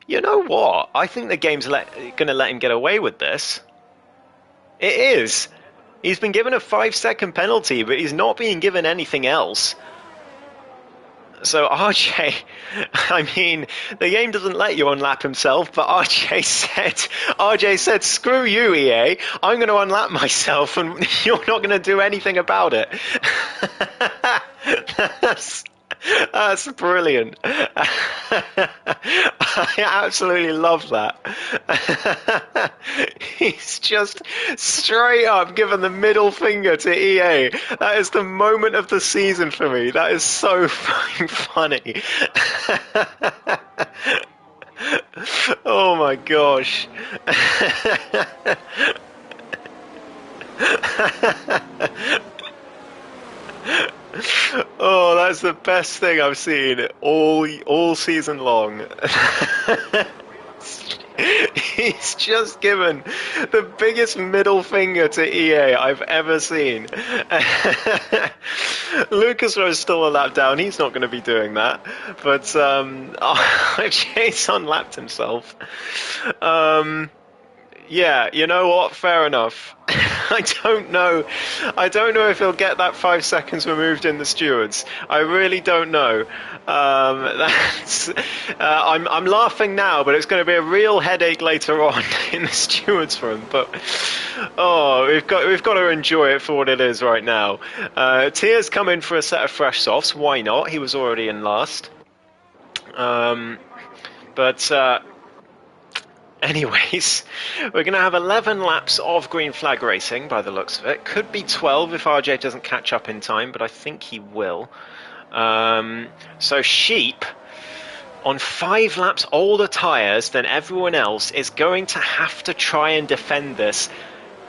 You know what? I think the game's going to let him get away with this. It is. He's been given a 5-second penalty, but he's not being given anything else. So RJ, I mean, the game doesn't let you unlap himself, but RJ said, screw you, EA. I'm going to unlap myself, and you're not going to do anything about it. That's brilliant. I absolutely love that. He's just straight up given the middle finger to EA. That is the moment of the season for me. That is so fucking funny. Oh my gosh. Oh, that's the best thing I've seen all season long. He's just given the biggest middle finger to EA I've ever seen. Lucas Rowe's still a lap down. He's not going to be doing that. But Jason lapped himself. Yeah, you know what? Fair enough. I don't know. I don't know if he'll get that 5 seconds removed in the stewards. I really don't know. That's. I'm laughing now, but it's going to be a real headache later on in the stewards room. But oh, we've got to enjoy it for what it is right now. Tier's come in for a set of fresh softs. Why not? He was already in last. But. Anyways, we're going to have 11 laps of green flag racing by the looks of it. Could be 12 if RJ doesn't catch up in time, but I think he will. So Sheep, on 5 laps older tyres than everyone else, is going to have to try and defend this.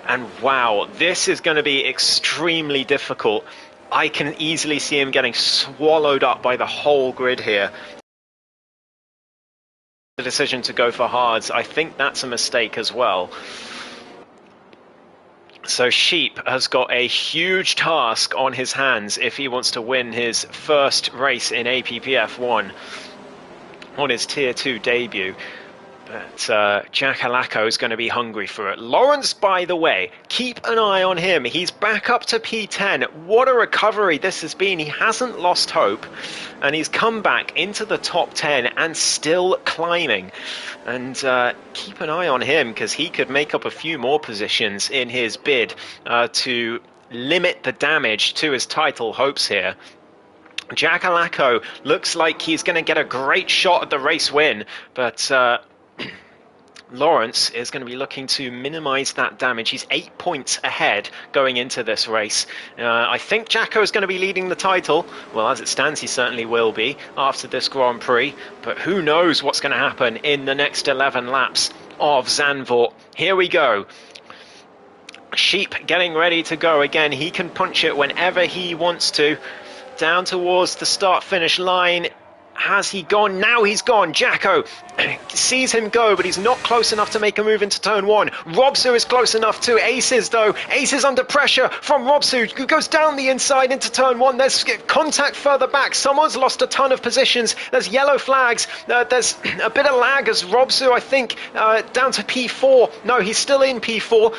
And wow, this is going to be extremely difficult. I can easily see him getting swallowed up by the whole grid here. The decision to go for hards, I think that's a mistake as well. So Sheep has got a huge task on his hands if he wants to win his first race in APPF1 on his Tier 2 debut. But Jack Alaco is going to be hungry for it. Lawrence, by the way, keep an eye on him. He's back up to P10. What a recovery this has been. He hasn't lost hope, and he's come back into the top 10 and still climbing. And keep an eye on him, because he could make up a few more positions in his bid to limit the damage to his title hopes here. Jack Alaco looks like he's going to get a great shot at the race win, but Lawrence is going to be looking to minimise that damage. He's 8 points ahead going into this race. I think Jacko is going to be leading the title. Well, as it stands, he certainly will be after this Grand Prix. But who knows what's going to happen in the next 11 laps of Zandvoort. Here we go. Sheep getting ready to go again. He can punch it whenever he wants to. Down towards the start-finish line. Has he gone? Now he's gone. Jacko sees him go, but he's not close enough to make a move into turn 1. Robsu is close enough too. Aces, though. Aces under pressure from Robsu, who goes down the inside into turn 1. There's contact further back. Someone's lost a ton of positions. There's yellow flags. There's a bit of lag as Robsu, I think, down to P4. No, he's still in P4.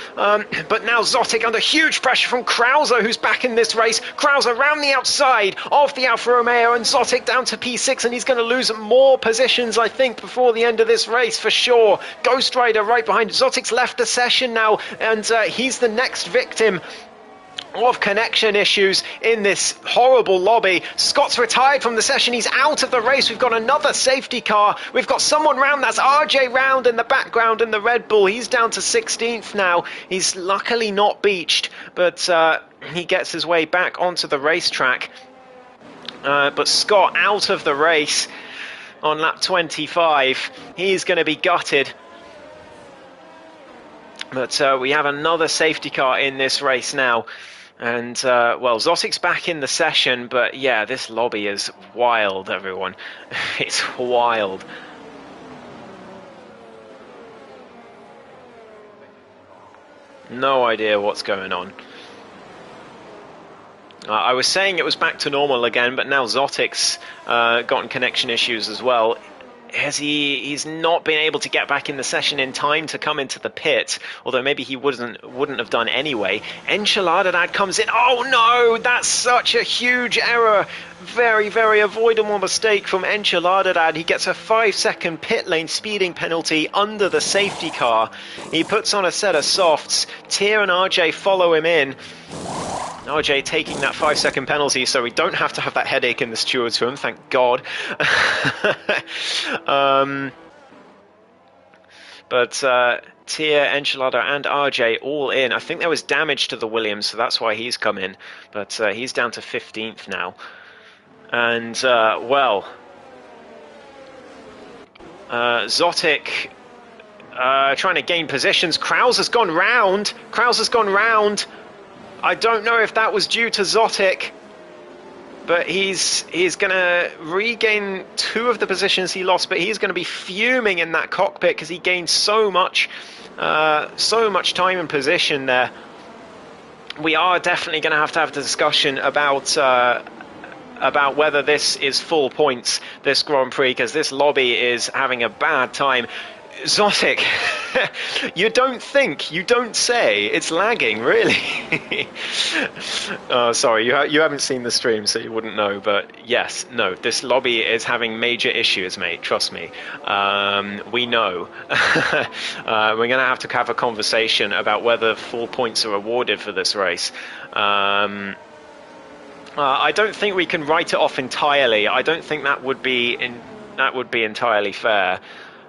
But now Zotic under huge pressure from Krauser, who's back in this race. Krauser round the outside of the Alfa Romeo, and Zotic down to P6. And he's going to lose more positions, I think, before the end of this race for sure. Ghost Rider right behind. Zotic's left the session now, and he's the next victim of connection issues in this horrible lobby. Scott's retired from the session. He's out of the race. We've got another safety car. We've got someone round. That's RJ Round in the background in the Red Bull. He's down to 16th now. He's luckily not beached, but he gets his way back onto the racetrack. But Scott out of the race on lap 25. He's going to be gutted. But we have another safety car in this race now. And, well, Zotic's back in the session. But, yeah, this lobby is wild, everyone. It's wild. No idea what's going on. I was saying it was back to normal again, but now Zotic's gotten connection issues as well. He's not been able to get back in the session in time to come into the pit, although maybe he wouldn't have done anyway. Enchiladadad comes in. Oh no, that's such a huge error. Very, very avoidable mistake from Enchiladadad. He gets a 5-second pit lane speeding penalty under the safety car. He puts on a set of softs. Tier and RJ follow him in. RJ taking that 5-second penalty, so we don't have to have that headache in the stewards room, thank God. But Tia, Enchilada, and RJ all in. I think there was damage to the Williams, so that's why he's come in. But he's down to 15th now. And, well, Zotic trying to gain positions. Krauser's gone round. Krauser's gone round. I don't know if that was due to Zotic, but he's going to regain 2 of the positions he lost, but he's going to be fuming in that cockpit because he gained so much time and position there. We are definitely going to have a discussion about whether this is full points, this Grand Prix, because this lobby is having a bad time. Zotic, you don't say, it's lagging, really. Oh, sorry, you haven't seen the stream, so you wouldn't know, but yes, no, this lobby is having major issues, mate, trust me. We know. We're going to have a conversation about whether 4 points are awarded for this race. I don't think we can write it off entirely. I don't think that would be entirely fair.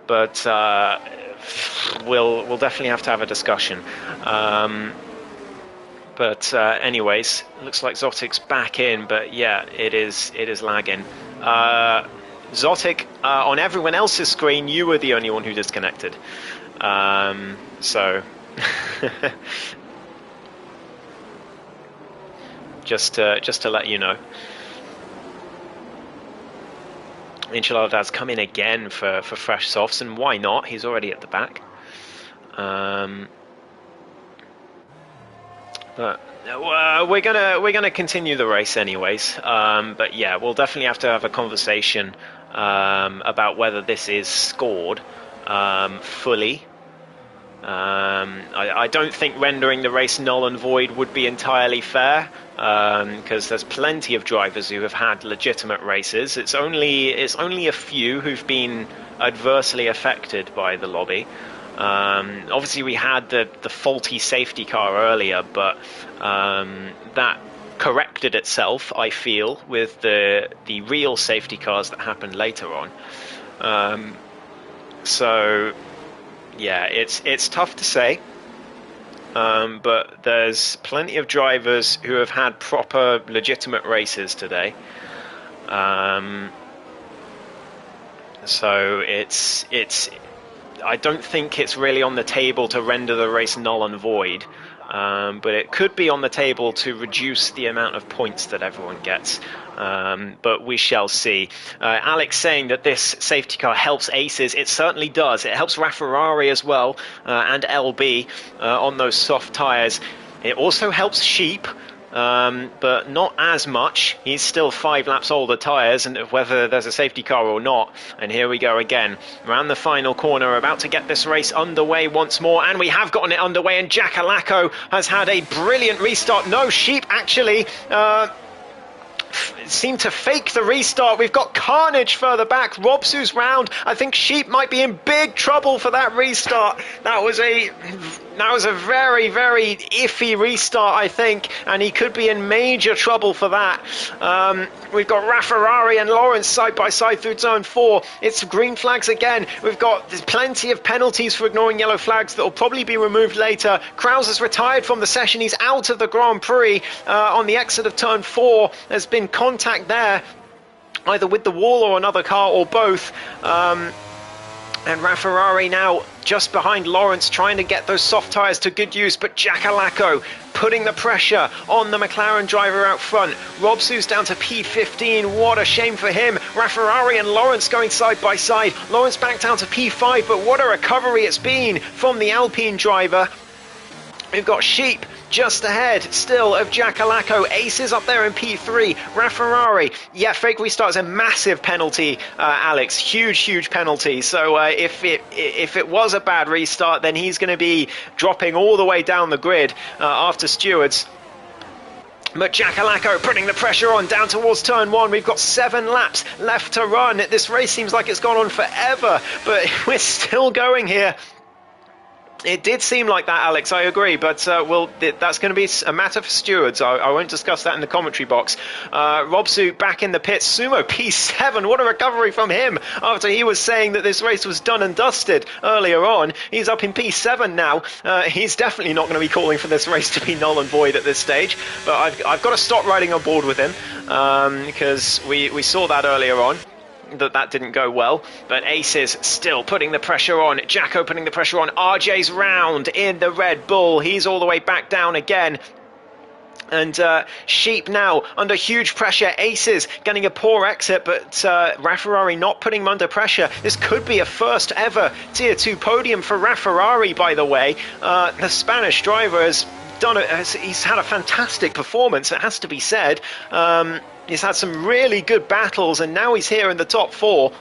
But we'll definitely have to have a discussion. Anyways, looks like Zotic's back in, but yeah, it is lagging. Zotic, on everyone else's screen, you were the only one who disconnected. So just to let you know. Enchiladad's come in again for fresh softs, and why not? He's already at the back. But we're gonna continue the race anyways. But yeah, we'll definitely have to have a conversation about whether this is scored fully. I don't think rendering the race null and void would be entirely fair, because there's plenty of drivers who have had legitimate races. It's only a few who've been adversely affected by the lobby. Obviously, we had the faulty safety car earlier, but that corrected itself, I feel, with the real safety cars that happened later on. So yeah, it's tough to say, but there's plenty of drivers who have had proper, legitimate races today. So I don't think it's really on the table to render the race null and void, but it could be on the table to reduce the amount of points that everyone gets. But we shall see. Alex saying that this safety car helps Aces. It certainly does. It helps Ferrari as well, and LB on those soft tyres. It also helps Sheep, but not as much. He's still 5 laps older tyres, and whether there's a safety car or not. And here we go again, around the final corner, about to get this race underway once more, and we have gotten it underway, and Jack Alaco has had a brilliant restart. No, Sheep actually seem to fake the restart. We've got carnage further back. Robsu's round. I think Sheep might be in big trouble for that restart. That was a very, very iffy restart, I think, and he could be in major trouble for that. We've got Ferrari and Lawrence side by side through turn 4. It's green flags again. There's plenty of penalties for ignoring yellow flags that will probably be removed later. Krause has retired from the session. He's out of the Grand Prix on the exit of turn 4. There's been contact there, either with the wall or another car or both. And Ferrari now just behind Lawrence, trying to get those soft tyres to good use, but Jack Alaco putting the pressure on the McLaren driver out front. Robsu's down to P15. What a shame for him. Ferrari and Lawrence going side by side. Lawrence back down to P5, but what a recovery it's been from the Alpine driver. We've got Sheep just ahead still of Jack Alaco. Aces up there in P3. Ferrari. Yeah, fake restart is a massive penalty, Alex. Huge penalty. So if it was a bad restart, then he's going to be dropping all the way down the grid after stewards. But Jack Alaco putting the pressure on down towards turn 1. We've got 7 laps left to run. This race seems like it's gone on forever, but we're still going here. It did seem like that, Alex, I agree, but that's going to be a matter for stewards. I won't discuss that in the commentary box. Robsu back in the pits. Sumo P7, what a recovery from him after he was saying that this race was done and dusted earlier on. He's up in P7 now. He's definitely not going to be calling for this race to be null and void at this stage, but I've got to stop riding on board with him because we saw that earlier on. That didn't go well, but Aces still putting the pressure on. Jacko putting the pressure on. RJ's round in the Red Bull. He's all the way back down again. And Sheep now under huge pressure. Aces getting a poor exit, but Ferrari not putting him under pressure. This could be a first ever Tier 2 podium for Ferrari, by the way. The Spanish driver has he's had a fantastic performance, it has to be said. He's had some really good battles, and now he's here in the top 4.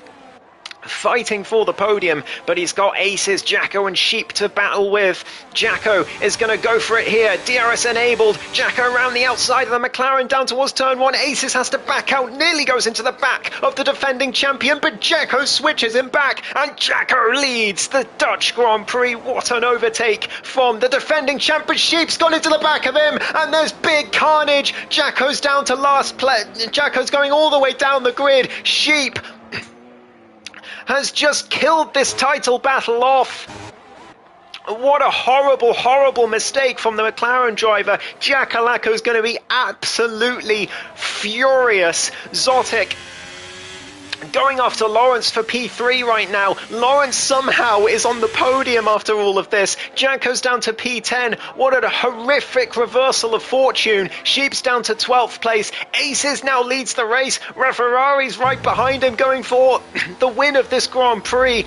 fighting for the podium, but he's got Aces, Jacko and Sheep to battle with. Jacko is going to go for it here. DRS enabled. Jacko around the outside of the McLaren down towards turn 1. Aces has to back out, nearly goes into the back of the defending champion, but Jacko switches him back and Jacko leads the Dutch Grand Prix. What an overtake from the defending champ, but Sheep's gone into the back of him and there's big carnage. Jacko's down to last place. Jacko's going all the way down the grid. Sheep has just killed this title battle off. What a horrible, horrible mistake from the McLaren driver. Jack Alacco is going to be absolutely furious. Zotic going after Lawrence for P3 right now. Lawrence somehow is on the podium after all of this. Jacko's down to P10. What a horrific reversal of fortune. Sheep's down to 12th place. Aces now leads the race. Ferrari's right behind him going for the win of this Grand Prix.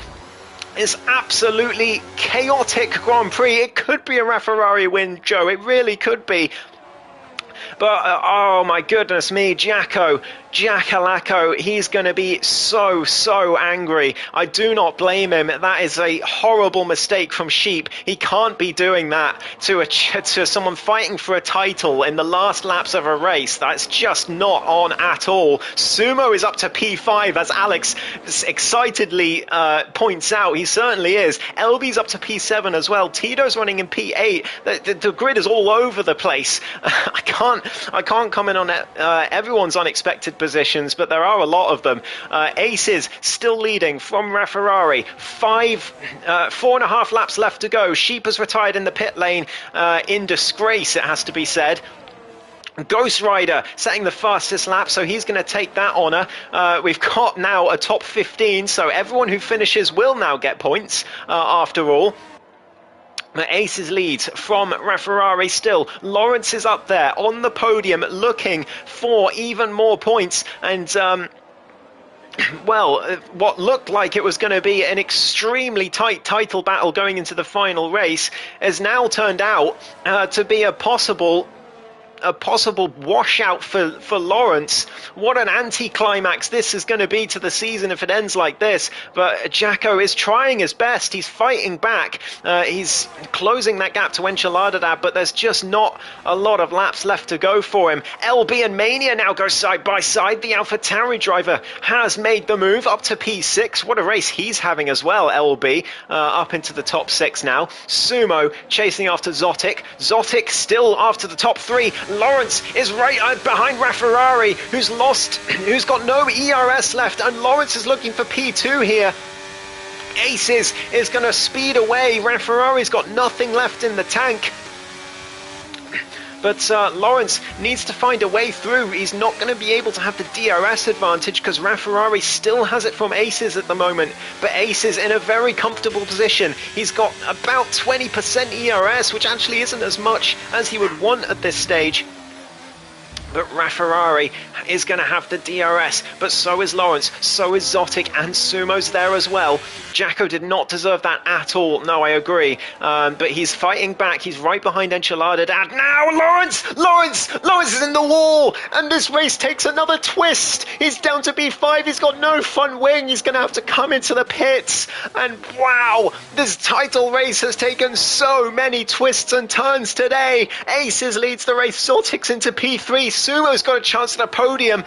It's absolutely chaotic Grand Prix. It could be a Ferrari win, Joe. It really could be. But, oh my goodness me, Jack Alacco, he's going to be so angry. I do not blame him. That is a horrible mistake from Sheep. He can't be doing that to someone fighting for a title in the last laps of a race. That's just not on at all. Sumo is up to P5, as Alex excitedly points out. He certainly is. LB's up to P7 as well. Tito's running in P8. The grid is all over the place. I can't comment on everyone's unexpected positions, but there are a lot of them. Aces still leading from Ferrari. 4.5 laps left to go. Sheep has retired in the pit lane in disgrace, it has to be said. Ghost Rider setting the fastest lap, so he's going to take that honour. We've got now a top 15, so everyone who finishes will now get points after all. Aces leads from Ferrari still. Lawrence is up there on the podium looking for even more points, and well, what looked like it was going to be an extremely tight title battle going into the final race has now turned out to be a possible washout for Lawrence. What an anticlimax this is going to be to the season if it ends like this. But Jacko is trying his best. He's fighting back. He's closing that gap to Enchiladadad, but there's just not a lot of laps left to go for him. LB and Mania now go side by side. The AlphaTauri driver has made the move up to P6. What a race he's having as well, LB, up into the top 6 now. Sumo chasing after Zotic. Zotic still after the top 3. Lawrence is right behind Ferrari, who's got no ERS left, and Lawrence is looking for P2 here. Aces is going to speed away. Ferrari's got nothing left in the tank. But Lawrence needs to find a way through. He's not going to be able to have the DRS advantage because Ferrari still has it from Aces at the moment. But Aces in a very comfortable position. He's got about 20% ERS, which actually isn't as much as he would want at this stage. But Ferrari is going to have the DRS, but so is Lawrence, so is Zotic, and Sumo's there as well. Jacko did not deserve that at all, no, I agree. But he's fighting back, he's right behind Enchiladadad. Now Lawrence is in the wall, and this race takes another twist. He's down to B5, he's got no front wing, he's going to have to come into the pits. And wow, this title race has taken so many twists and turns today. Aces leads the race, Zotic's into P3, Sumo's got a chance at a podium.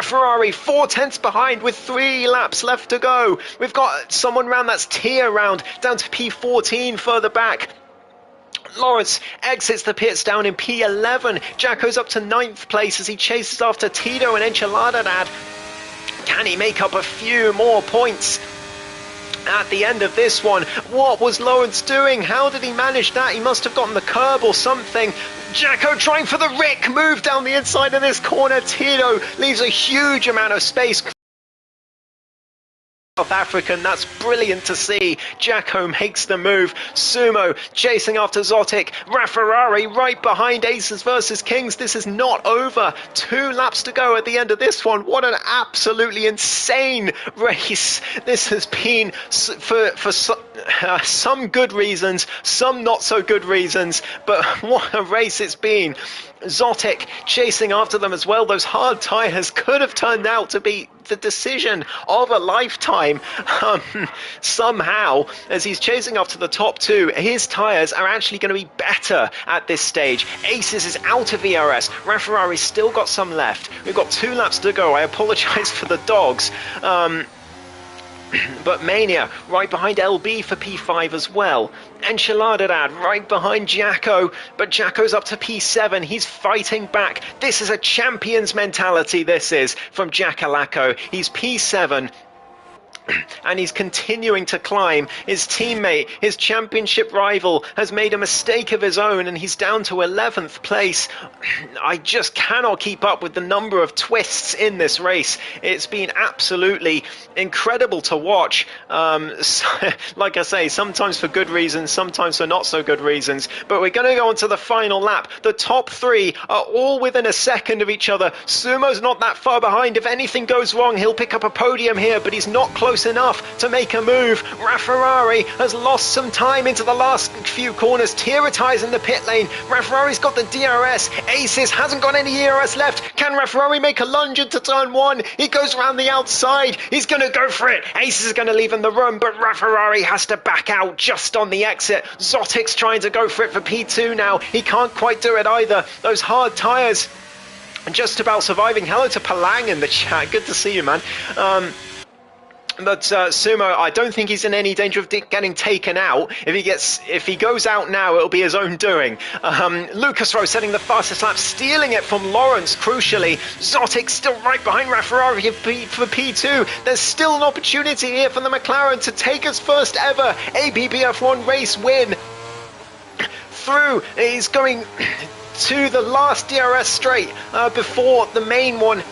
Ferrari 4 tenths behind with 3 laps left to go. We've got someone round that's tier round down to P14 further back. Lawrence exits the pits down in P11. Jacko's up to 9th place as he chases after Tito and Enchiladadad. Can he make up a few more points at the end of this one? What was Lawrence doing? How did he manage that? He must have gotten the curb or something. Jacko trying for the Rick move down the inside of this corner. Tito leaves a huge amount of space. South African, that's brilliant to see. Jacko makes the move. Sumo chasing after Zotic. Ferrari right behind Aces versus Kings. This is not over. 2 laps to go at the end of this one. What an absolutely insane race this has been for some good reasons, some not so good reasons, but what a race it's been. Zotic chasing after them as well. Those hard tyres could have turned out to be the decision of a lifetime. Somehow, as he's chasing up to the top two, his tyres are actually going to be better at this stage. Aces is out of ERS. Referari's still got some left. We've got 2 laps to go. I apologise for the dogs. But Mania right behind LB for P5 as well. Enchiladad right behind Jacko, but Jacko's up to P7. He's fighting back. This is a champion's mentality, this is, from Jackalacco. He's P7. And he's continuing to climb. His teammate, his championship rival, has made a mistake of his own, and he's down to 11th place. I just cannot keep up with the number of twists in this race. It's been absolutely incredible to watch. Like I say, sometimes for good reasons, sometimes for not so good reasons. But we're going to go on to the final lap. The top 3 are all within a second of each other. Sumo's not that far behind. If anything goes wrong, he'll pick up a podium here, but he's not close enough to make a move. Referari has lost some time into the last few corners. Tiratais in the pit lane. Referari's got the DRS. Aces hasn't got any ERS left. Can Referari make a lunge into turn 1? He goes around the outside. He's going to go for it. Aces is going to leave him the room, but Referari has to back out just on the exit. Zotic's trying to go for it for P2 now. He can't quite do it either. Those hard tyres just about surviving. Hello to Palang in the chat. Good to see you, man. But Sumo, I don't think he's in any danger of getting taken out. If he goes out now, it'll be his own doing. Lucas Rowe setting the fastest lap, stealing it from Lawrence, crucially. Zotic still right behind Referari for P2. There's still an opportunity here for the McLaren to take his first ever APPF1 race win. Through, he's going to the last DRS straight before the main one.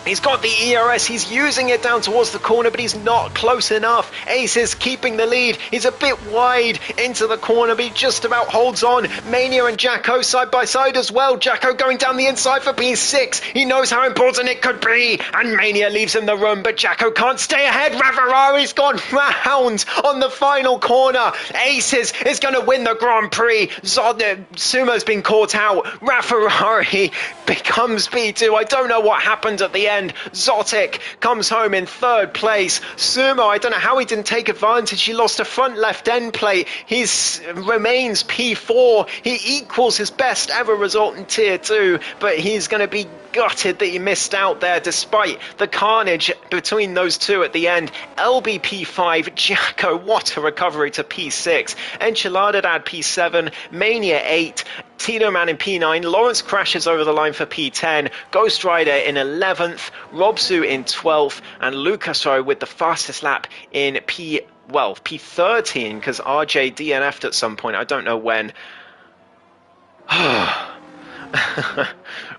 He's got the ERS, he's using it down towards the corner, but he's not close enough. Ace is keeping the lead. He's a bit wide into the corner, but he just about holds on. Mania and Jacko side by side as well. Jacko going down the inside for P6. He knows how important it could be, and Mania leaves him the room, but Jacko can't stay ahead. Referari's gone round on the final corner. Aces is going to win the Grand Prix. Sumo's been caught out. Referari becomes P2. I don't know what happened at the end. Zotic comes home in 3rd place. Sumo, I don't know how he didn't take advantage. He lost a front left end plate. He remains P4. He equals his best ever result in Tier 2, but he's going to be gutted that he missed out there despite the carnage between those two at the end. LB P5, Jacko, what a recovery to P6. Enchiladad P7, Mania 8, Tito Man in P9, Lawrence crashes over the line for P10, Ghost Rider in 11th, Robsu in 12th, and Lucas Rowe with the fastest lap in P13, because RJ DNF'd at some point, I don't know when.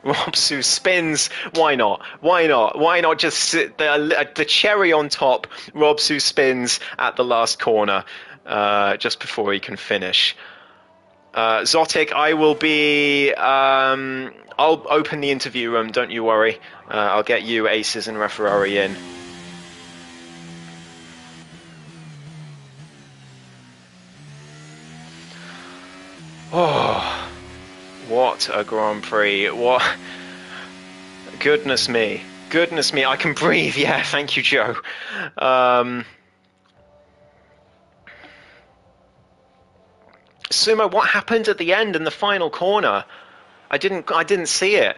Robsu spins. Why not? Why not? Why not just sit the cherry on top? Robsu spins at the last corner just before he can finish. Zotic, I will be... I'll open the interview room, don't you worry. I'll get you, Aces and Referari in. Oh... What a Grand Prix. What? Goodness me. Goodness me. I can breathe. Yeah, thank you, Joe. Sumo, what happened at the end in the final corner? I didn't see it.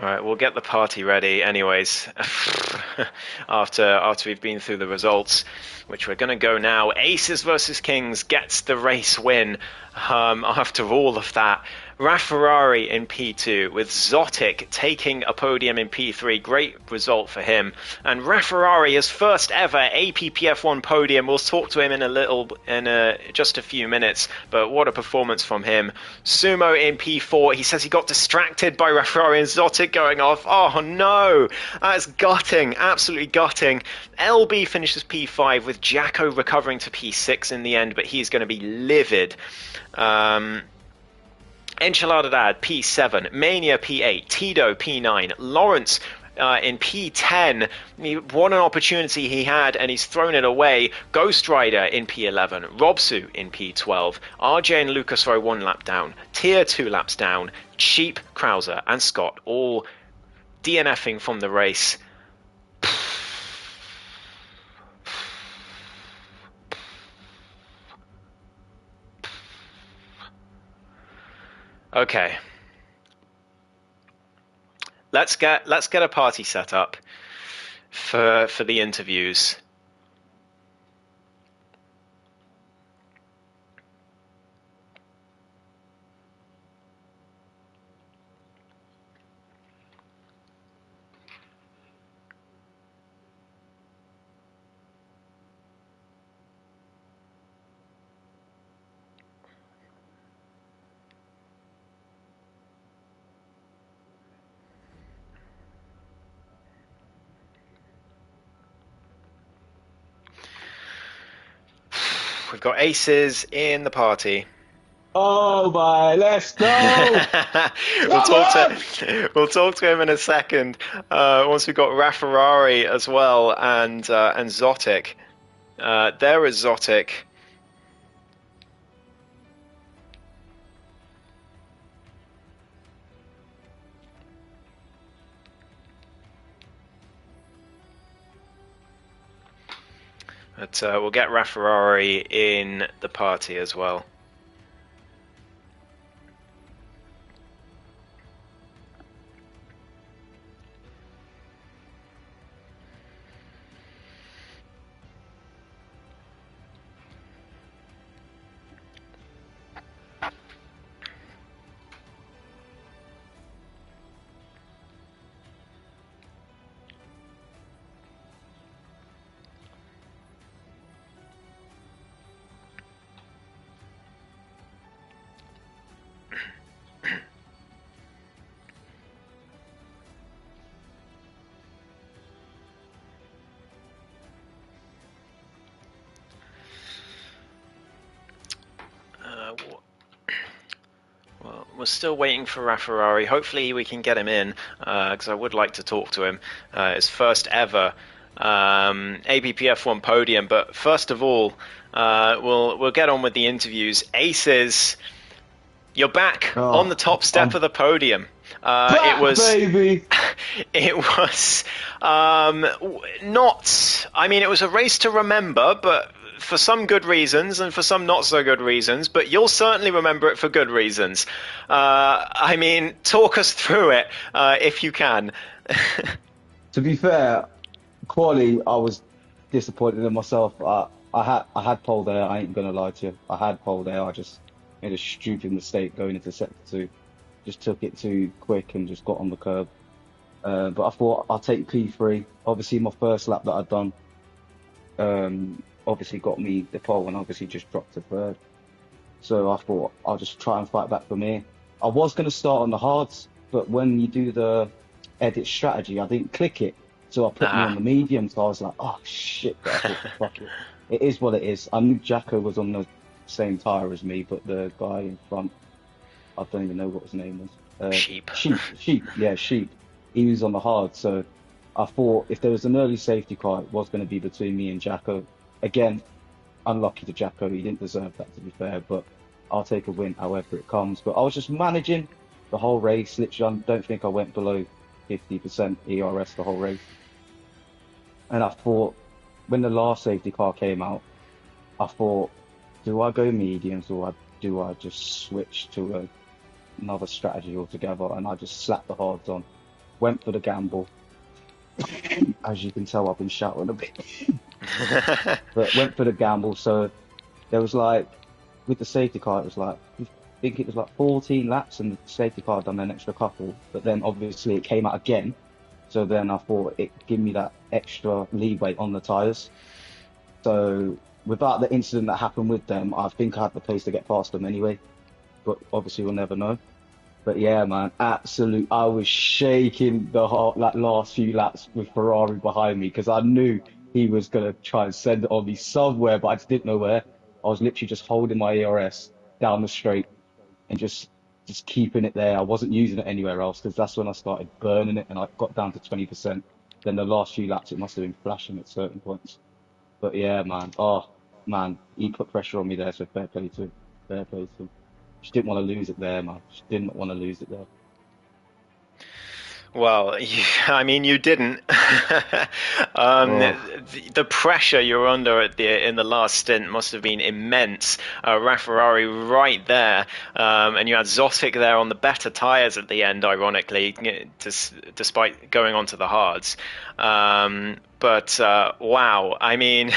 All right, we'll get the party ready anyways, after we've been through the results, which we're going to go now. Aces versus Kings gets the race win after all of that. Referari in P2 with Zotic taking a podium in P3. Great result for him. And Referari, his first ever APPF1 podium. We'll talk to him in just a few minutes, but what a performance from him. Sumo in P4. He says he got distracted by Referari and Zotic going off. Oh no, that's gutting, absolutely gutting. LB finishes P5 with Jacko recovering to P6 in the end, but he's going to be livid. Enchiladad P7, Mania P8, Tito P9, Lawrence in P10. What an opportunity he had, and he's thrown it away. Ghost Rider in P11, Robsu in P12, RJ and Lucas Rowe 1 lap down, Tier 2 laps down, Cheap, Krauser, and Scott all DNFing from the race. Okay. Let's get a party set up for the interviews. We've got aces in the party. Oh my, let's go! We'll talk to him in a second. Once we've got Rafferrari as well and Zotic. There is Zotic. But we'll get Rafferrari in the party as well. Well, we're still waiting for Rafferrari. Hopefully we can get him in, because I would like to talk to him. His first ever APPF1 podium. But first of all, we'll get on with the interviews. Aces, you're back on the top step of the podium. Back, it was, baby. It was not. I mean, it was a race to remember, but for some good reasons and for some not so good reasons. But you'll certainly remember it for good reasons. I mean, talk us through it if you can. To be fair, quali, I was disappointed in myself. I had pole there. I ain't gonna lie to you. I had pole there. I just made a stupid mistake going into sector 2. Just took it too quick and just got on the curb. But I thought I'll take P3. Obviously, my first lap that I'd done, obviously got me the pole and obviously just dropped to third. So I thought I'll just try and fight back from here. I was going to start on the hards, but when you do the edit strategy, I didn't click it. So I put me on the medium. So I was like, oh shit, but I thought, fuck it. It is what it is. I knew Jacko was on the same tyre as me, but the guy in front, I don't even know what his name was. Sheep. Yeah, Sheep. He was on the hard, so I thought if there was an early safety car, it was going to be between me and Jacko. Again, unlucky to Jacko, he didn't deserve that, to be fair, but I'll take a win however it comes. But I was just managing the whole race. Literally, I don't think I went below 50% ERS the whole race. And I thought, when the last safety car came out, I thought, do I go mediums or do I just switch to another strategy altogether? And I just slapped the hards on, went for the gamble. As you can tell, I've been shouting a bit. But went for the gamble. So there was like, with the safety car, it was like, I think it was like 14 laps and the safety car done an extra couple. But then obviously it came out again. So then I thought it gave me that extra leeway on the tyres. So without the incident that happened with them, I think I had the pace to get past them anyway. But obviously we'll never know. But yeah, man, absolute. I was shaking the last few laps with Ferrari behind me because I knew he was going to try and send it on me somewhere, but I just didn't know where. I was literally just holding my ERS down the straight and just just keeping it there. I wasn't using it anywhere else because that's when I started burning it and I got down to 20%. Then the last few laps, it must have been flashing at certain points. But yeah, man. Oh, man. He put pressure on me there, so fair play to him. Fair play to him. Just didn't want to lose it there, man. Just didn't want to lose it there. Well, I mean, you didn't. Oh, The pressure you were under in the last stint must have been immense. Ferrari right there, and you had Zotic there on the better tyres at the end, ironically, despite going onto the hards. But wow, I mean,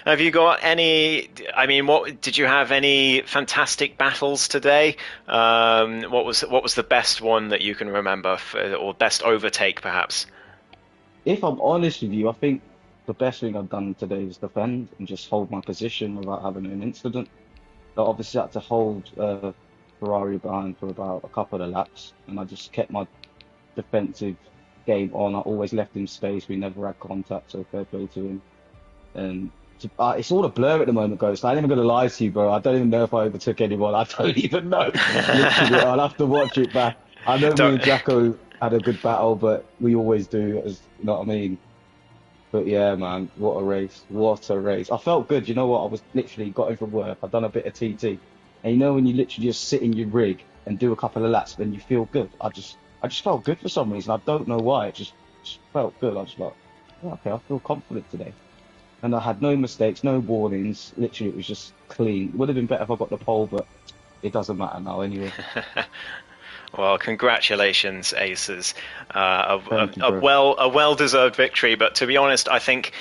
have you got any? I mean, what did you have any fantastic battles today? What was the best one that you can remember, or best overtake, perhaps? if I'm honest with you, I think the best thing I've done today is defend and just hold my position without having an incident. I obviously had to hold Ferrari behind for about a couple of laps, and I just kept my defensive game on. I always left him space. We never had contact, so fair play to him. And it's all a blur at the moment, Ghost. I ain't even gonna lie to you, bro. I don't even know if I overtook anyone. I don't even know. Literally, I'll have to watch it back. I know me Don't. and Jacko had a good battle, but we always do, as you know what I mean. But yeah, man, what a race! What a race! I felt good. You know what? I was literally got in from work. I'd done a bit of TT, and you know when you literally just sit in your rig and do a couple of laps, then you feel good. I just felt good for some reason. I don't know why. It just felt good. I was like, yeah, okay, I feel confident today. And I had no mistakes, no warnings. Literally, it was just clean. It would have been better if I got the pole, but it doesn't matter now anyway. Well, congratulations, Aces. Thank you, A bro. well-deserved victory. But to be honest, I think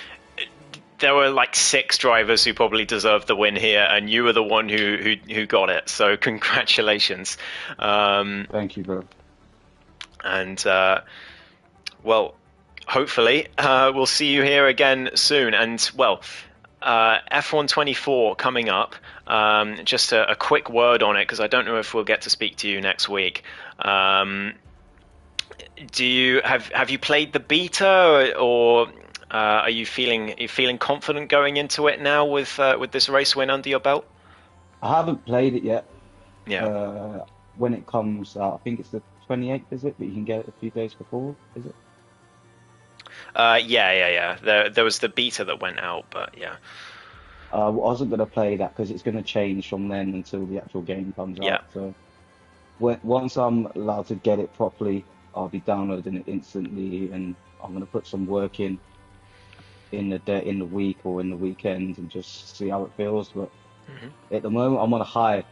there were like six drivers who probably deserved the win here, and you were the one who got it. So congratulations. Thank you, bro. And well, hopefully we'll see you here again soon. And well, F124 coming up. Just a quick word on it because I don't know if we'll get to speak to you next week. Do you have you played the beta, or are you feeling confident going into it now with this race win under your belt? I haven't played it yet. Yeah. Uh, when it comes out, I think it's the 28th, is it? But you can get it a few days before, is it? Yeah. There was the beta that went out, but yeah. I wasn't going to play that because it's going to change from then until the actual game comes Yeah. out. So once I'm allowed to get it properly, I'll be downloading it instantly, and I'm going to put some work in the day, in the week or in the weekends, and just see how it feels. But at the moment, I'm on a high.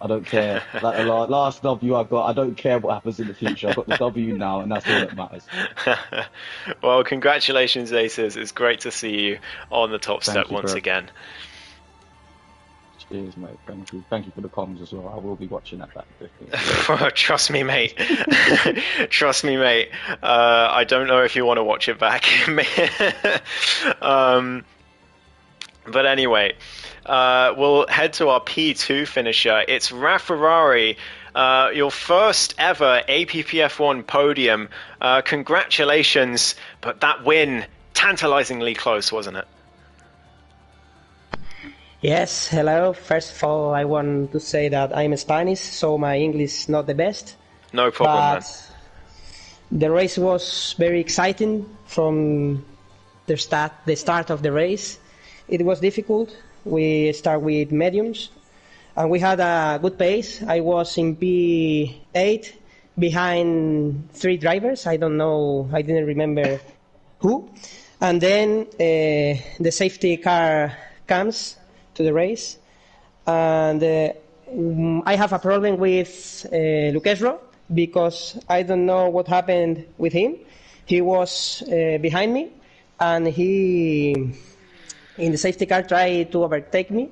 I don't care. Like the last W I got, I don't care what happens in the future. I've got the W now, and that's all that matters. Well, congratulations, Aces. It's great to see you on the top step Thank you, once bro. again. Cheers, mate. Thank you. Thank you for the comms as well. I will be watching that back, definitely. Trust me, mate. Trust me, mate. I don't know if you want to watch it back. um, but anyway, we'll head to our P2 finisher. It's Ferrari, your first ever APPF1 podium. Congratulations, but that win, tantalizingly close, wasn't it? Yes, hello. First of all, I want to say that I'm Spanish, so my English is not the best. No problem, man. But the race was very exciting from the start of the race. It was difficult. We start with mediums, and we had a good pace. I was in P8 behind three drivers. I don't know. I didn't remember who. And then the safety car comes to the race, and I have a problem with Lucchesro because I don't know what happened with him. He was behind me, and he in the safety car tried to overtake me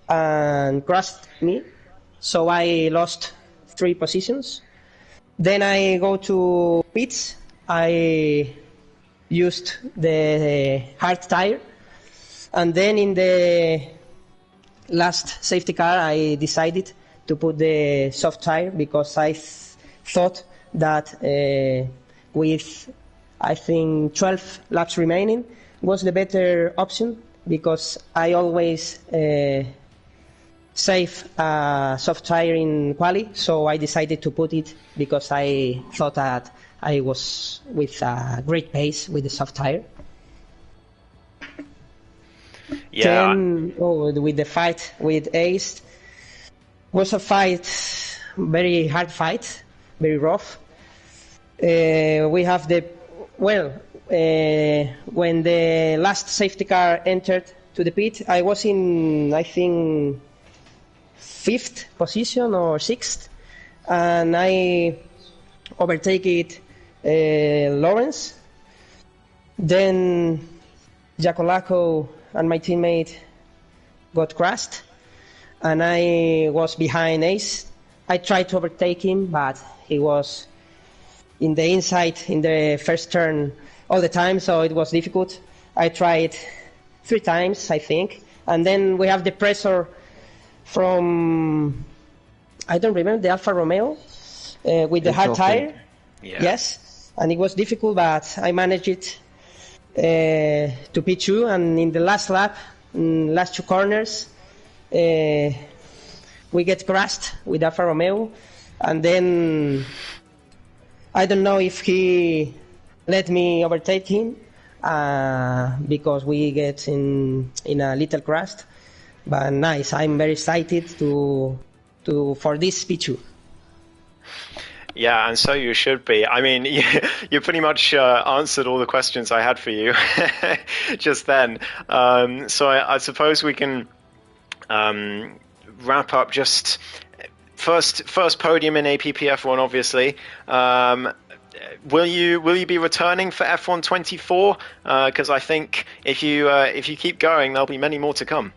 and crashed me, so I lost 3 positions. Then I go to pits. I used the hard tire, and then in the last safety car, I decided to put the soft tire because I thought that with, I think, 12 laps remaining was the better option because I always save soft tire in quali, so I decided to put it because I thought that I was with a great pace with the soft tire. Yeah. Then, with the fight with Ace, was a fight, very hard fight, very rough. We have when the last safety car entered to the pit, I was in, I think, 5th position or 6th, and I overtake Lawrence. Then Giacolaco and my teammate got crashed, and I was behind Ace. I tried to overtake him, but he was in the inside in the first turn all the time, so it was difficult. I tried 3 times, I think, and then we have the pressure from, I don't remember, the Alfa Romeo with the hard tire. Yeah. Yes, and it was difficult, but I managed it to P2, and in the last lap, last 2 corners, we get crashed with Alfa Romeo, and then I don't know if he let me overtake him because we get in a little crash. But nice, I'm very excited for this P2. Yeah, and so you should be. I mean, you pretty much answered all the questions I had for you just then. So I suppose we can wrap up. Just first podium in APPF1, obviously. Will you be returning for F1 24? Because I think if you keep going, there'll be many more to come.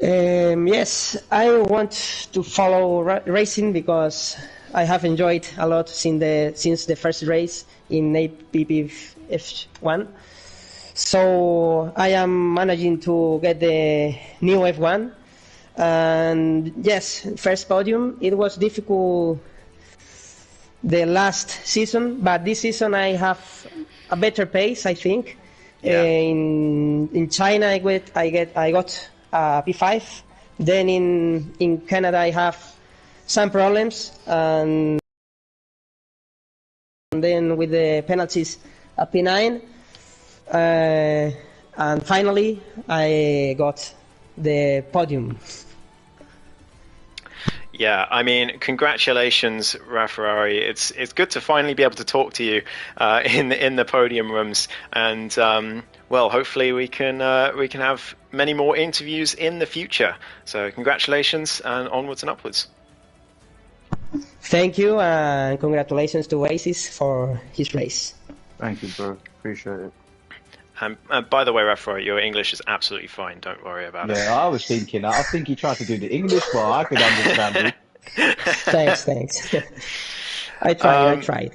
Yes, I want to follow racing because I have enjoyed a lot since the first race in APPF1. So I am managing to get the new F1. And yes, first podium. It was difficult the last season, but this season I have a better pace, I think. Yeah. In China, I got P5. Then in Canada, I have some problems, and then with the penalties, a P9. And finally, I got the podium. Yeah, I mean, congratulations, Rafferrari. It's good to finally be able to talk to you in the podium rooms, and well, hopefully we can have many more interviews in the future. So congratulations, and onwards and upwards. Thank you, and congratulations to Oasis for his race. Thank you, bro. Appreciate it. And by the way, Rafferrari, your English is absolutely fine. Don't worry about it. Yeah, I was thinking. I think he tried to do the English, but I could understand it. Thanks. I tried.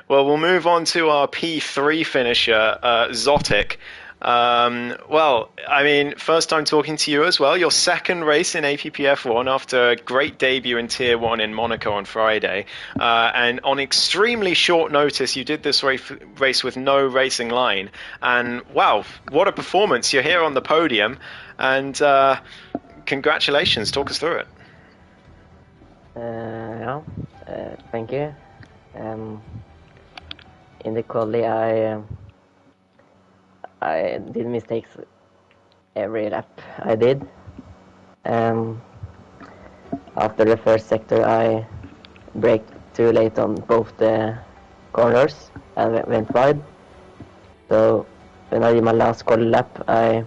Well, we'll move on to our P3 finisher, Zotic. Well, I mean, first time talking to you as well. Your second race in APPF1 after a great debut in Tier 1 in Monaco on Friday. And on extremely short notice, you did this race with no racing line. And wow, what a performance. You're here on the podium. And congratulations. Talk us through it. Thank you. In the quali, I did mistakes every lap I did. After the first sector, I braked too late on both the corners and went wide. So when I did my last quali lap, I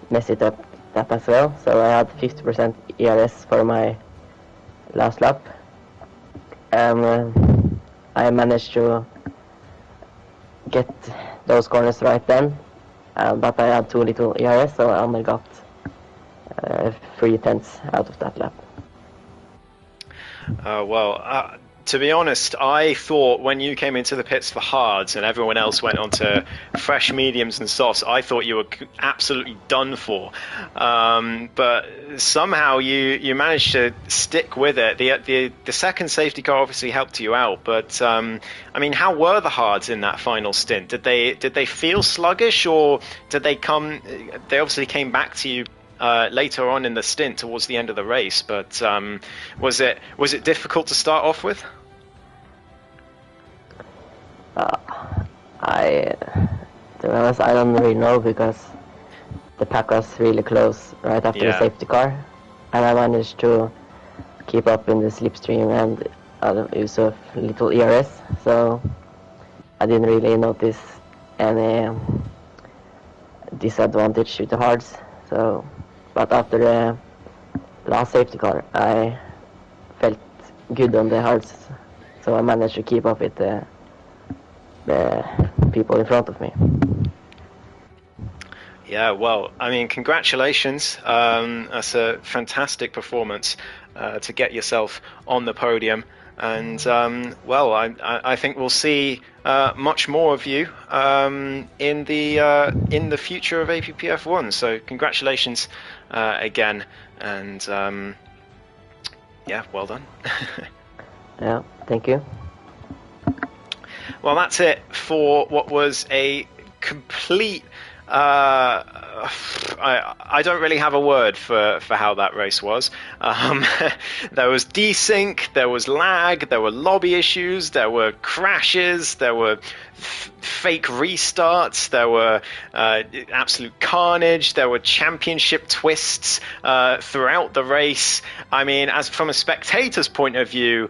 messed it up that as well. So I had 50% ERS for my last lap. I managed to get those corners right then, but I had too little ERS, so I only got 3 tenths out of that lap. Well, To be honest, I thought when you came into the pits for hards and everyone else went on to fresh mediums and softs, I thought you were absolutely done for. But somehow you managed to stick with it. The second safety car obviously helped you out, but I mean, how were the hards in that final stint? Did they feel sluggish, or did they come? They obviously came back to you later on in the stint towards the end of the race, but was it difficult to start off with? To be honest, I don't really know, because the pack was really close right after the safety car, and I managed to keep up in the slipstream and use of little ERS, so I didn't really notice any disadvantage with the hards. So, but after the last safety car, I felt good on the hards, so I managed to keep up with the people in front of me. Yeah, well, I mean, congratulations. That's a fantastic performance to get yourself on the podium. And, well, I think we'll see much more of you in the future of APPF1. So congratulations again. And, yeah, well done. Yeah, thank you. Well, that's it for what was a complete... I don't really have a word for how that race was. There was desync, there was lag, there were lobby issues, there were crashes, there were fake restarts, there were absolute carnage, there were championship twists throughout the race. I mean, as from a spectator's point of view,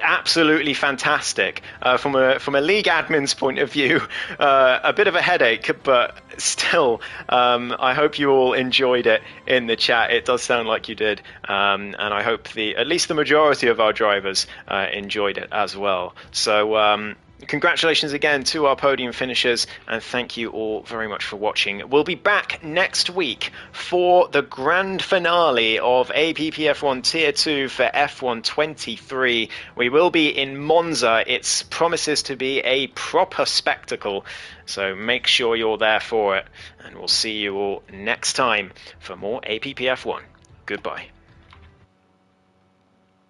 absolutely fantastic. From a league admin's point of view, a bit of a headache, but still, I hope you all enjoyed it in the chat. It does sound like you did, and I hope at least the majority of our drivers enjoyed it as well. So congratulations again to our podium finishers, and thank you all very much for watching. We'll be back next week for the grand finale of APPF1 Tier 2 for F1 23. We will be in Monza. It promises to be a proper spectacle, so make sure you're there for it, and we'll see you all next time for more APPF1. Goodbye.